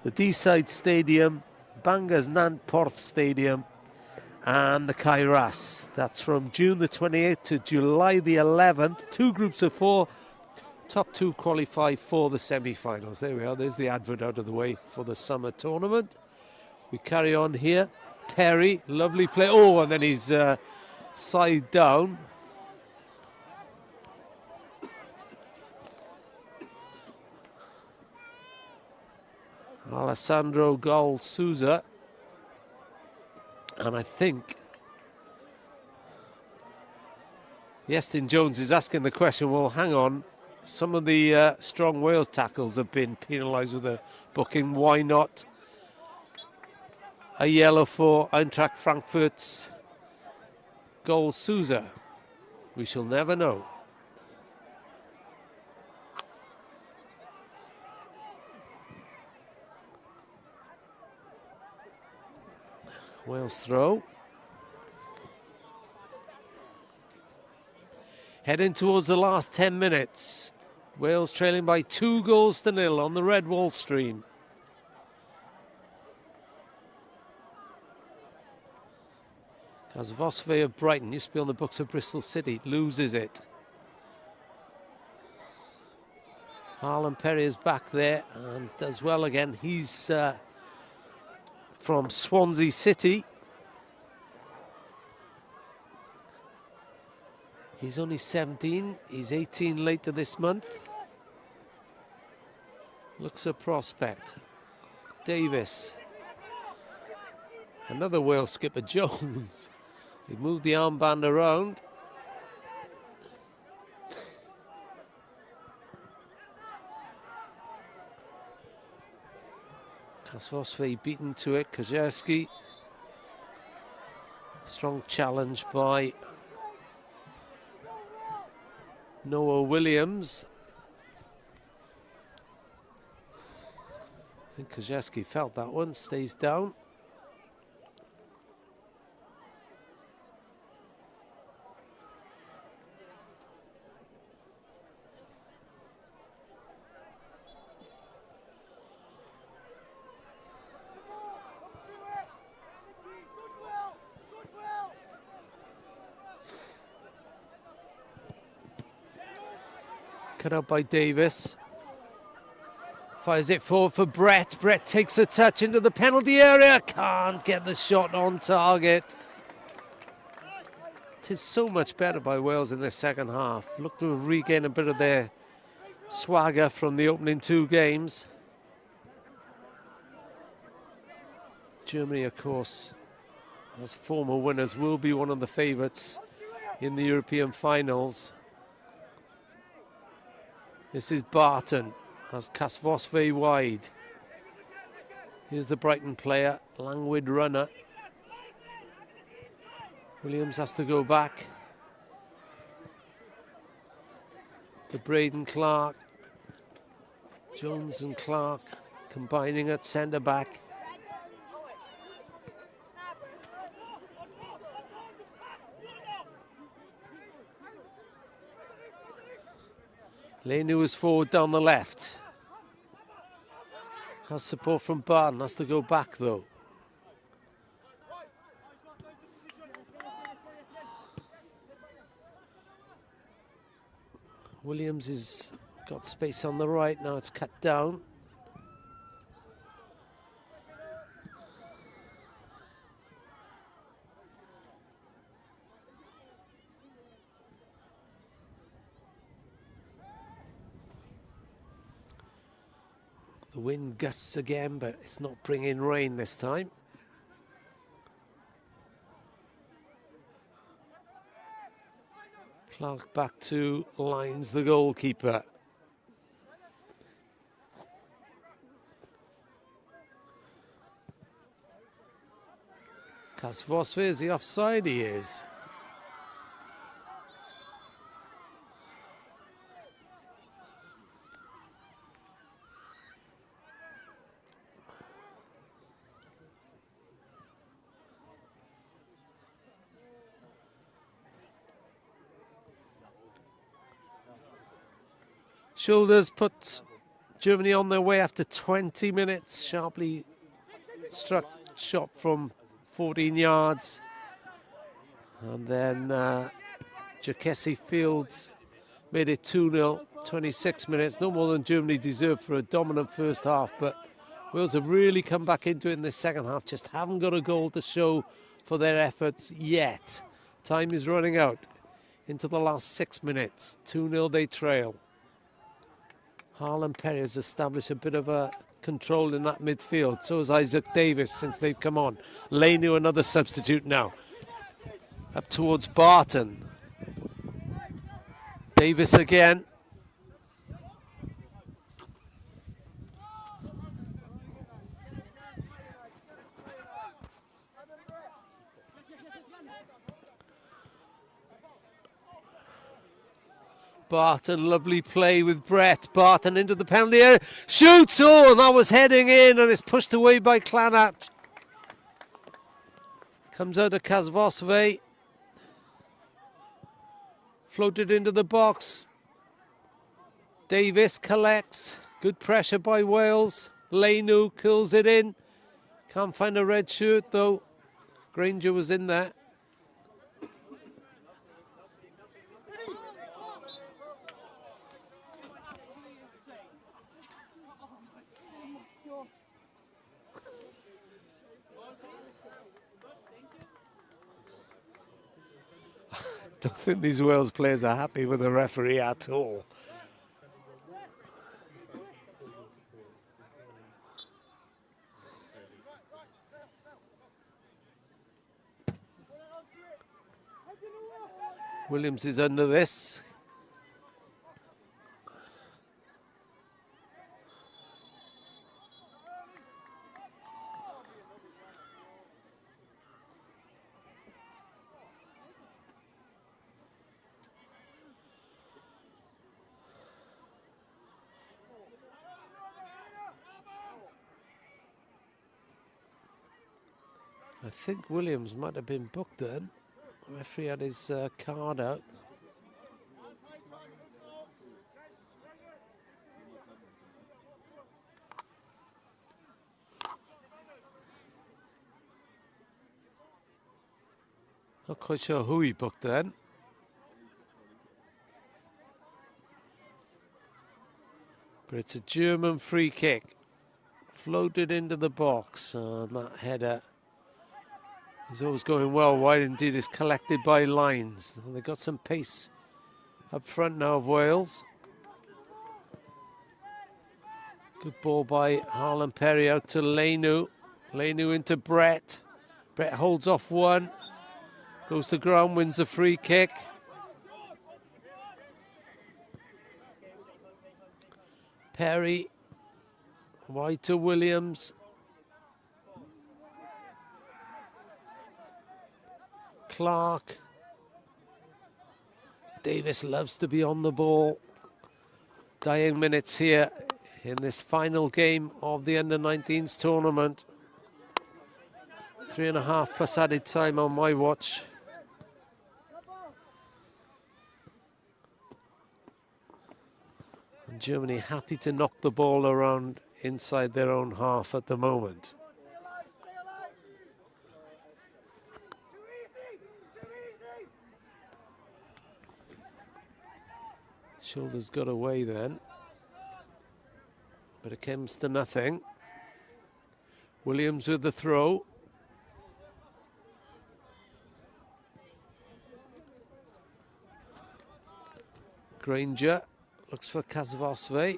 the D-side Stadium, Bangor's Nantporth Stadium, and the Kairas. That's from June the 28th to July the 11th. 2 groups of 4. Top 2 qualify for the semi-finals. There we are. There's the advert out of the way for the summer tournament. We carry on here. Perry, lovely play. Oh, and then he's side down. Alessandro Gol Souza. And I think Iestyn Jones is asking the question, well, hang on, some of the strong Wales tackles have been penalised with a booking. Why not a yellow for Eintracht Frankfurt's Gol Souza? We shall never know. Wales throw. Heading towards the last 10 minutes. Wales trailing by 2-0 on the Red Wall stream. Kazvosve of Brighton, used to be on the books of Bristol City, loses it. Harlan Perry is back there and does well again. He's from Swansea City. He's only 17, he's 18 later this month. Looks a prospect. Davies. Another Wales skipper, Jones. He moved the armband around. Kasvosvey beaten to it. Kajerski. Strong challenge by Noah Williams. I think Kajerski felt that one, stays down. Cut out by Davies. Fires it forward for Brett. Brett takes a touch into the penalty area. Can't get the shot on target. It is so much better by Wales in the second half. Look to regain a bit of their swagger from the opening 2 games. Germany, of course, as former winners, will be one of the favourites in the European finals. This is Barton, has Kasvosvey wide. Here's the Brighton player, languid runner. Williams has to go back. To Brayden, Clarke. Jones and Clarke combining at centre back. LIENOU is forward down the left. Has support from Barton, has to go back though. Williams has got space on the right, now it's cut down. The wind gusts again, but it's not bringing rain this time. Clarke back to Lyons, the goalkeeper. Kasvosvey, is he offside? He is. Shoulders put Germany on their way after 20 minutes. Sharply struck shot from 14 yards. And then Jacassi Fields made it 2-0, 26 minutes. No more than Germany deserved for a dominant first half. But Wales have really come back into it in the second half. Just haven't got a goal to show for their efforts yet. Time is running out into the last 6 minutes. 2-0 they trail. Harlan Perry has established a bit of a control in that midfield. So has Isaac Davies since they've come on. LIENOU, another substitute now. Up towards Barton. Davies again. Barton, lovely play with Brett. Barton into the penalty area. Shoots! Oh, that was heading in and it's pushed away by Clanach. Comes out of Kasvosvey. Floated into the box. Davies collects. Good pressure by Wales. LIENOU kills it in. Can't find a red shirt though. Granger was in there. Don't think these Wales players are happy with the referee at all. Williams is under this. I think Williams might have been booked then. The referee had his card out. Not quite sure who he booked then. But it's a German free kick. Floated into the box. And that header is always going well wide. Indeed, is collected by Lines. They've got some pace up front now of Wales. Good ball by Harlan Perry out to LIENOU. LIENOU into Brett. Brett holds off one. Goes to ground, wins the free kick. Perry. Wide to Williams. CLARKE. Davies loves to be on the ball. Dying minutes here in this final game of the under-19s tournament. 3.5 plus added time on my watch. And Germany happy to knock the ball around inside their own half at the moment. Shoulders got away then. But it comes to nothing. Williams with the throw. Granger looks for Kasvosve.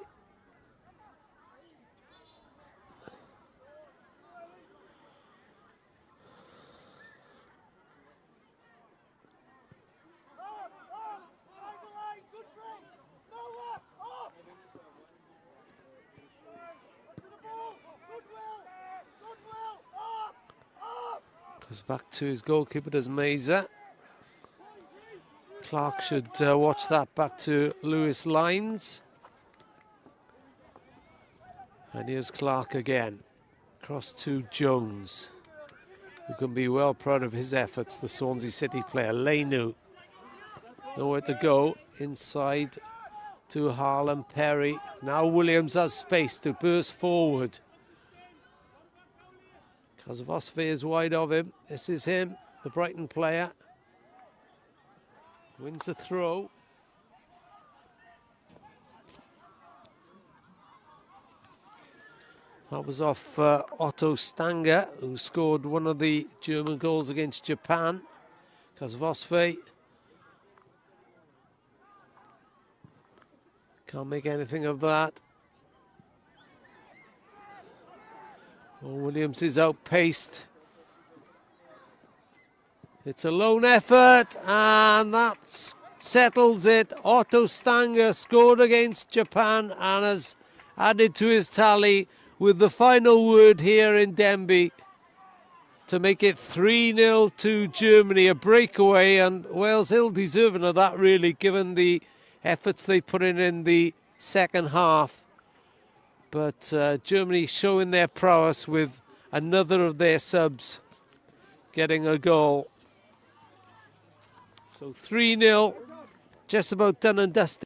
Goes back to his goalkeeper, does Meza. CLARKE should watch that back to Lewis Lines. And here's CLARKE again. Cross to Jones, who can be well proud of his efforts, the Swansea City player. LIENOU, nowhere to go. Inside to Harlan Perry. Now Williams has space to burst forward. Kasvosve is wide of him. This is him, the Brighton player. Wins the throw. That was off Otto Stanger, who scored one of the German goals against Japan. Kasvosve can't make anything of that. Oh, Williams is outpaced. It's a lone effort, and that settles it. Otto Stanger scored against Japan and has added to his tally with the final word here in Denbigh to make it 3-0 to Germany. A breakaway, and Wales ill-deserving of that, really, given the efforts they put in the second half. But Germany showing their prowess with another of their subs getting a goal. So 3-0, just about done and dusted.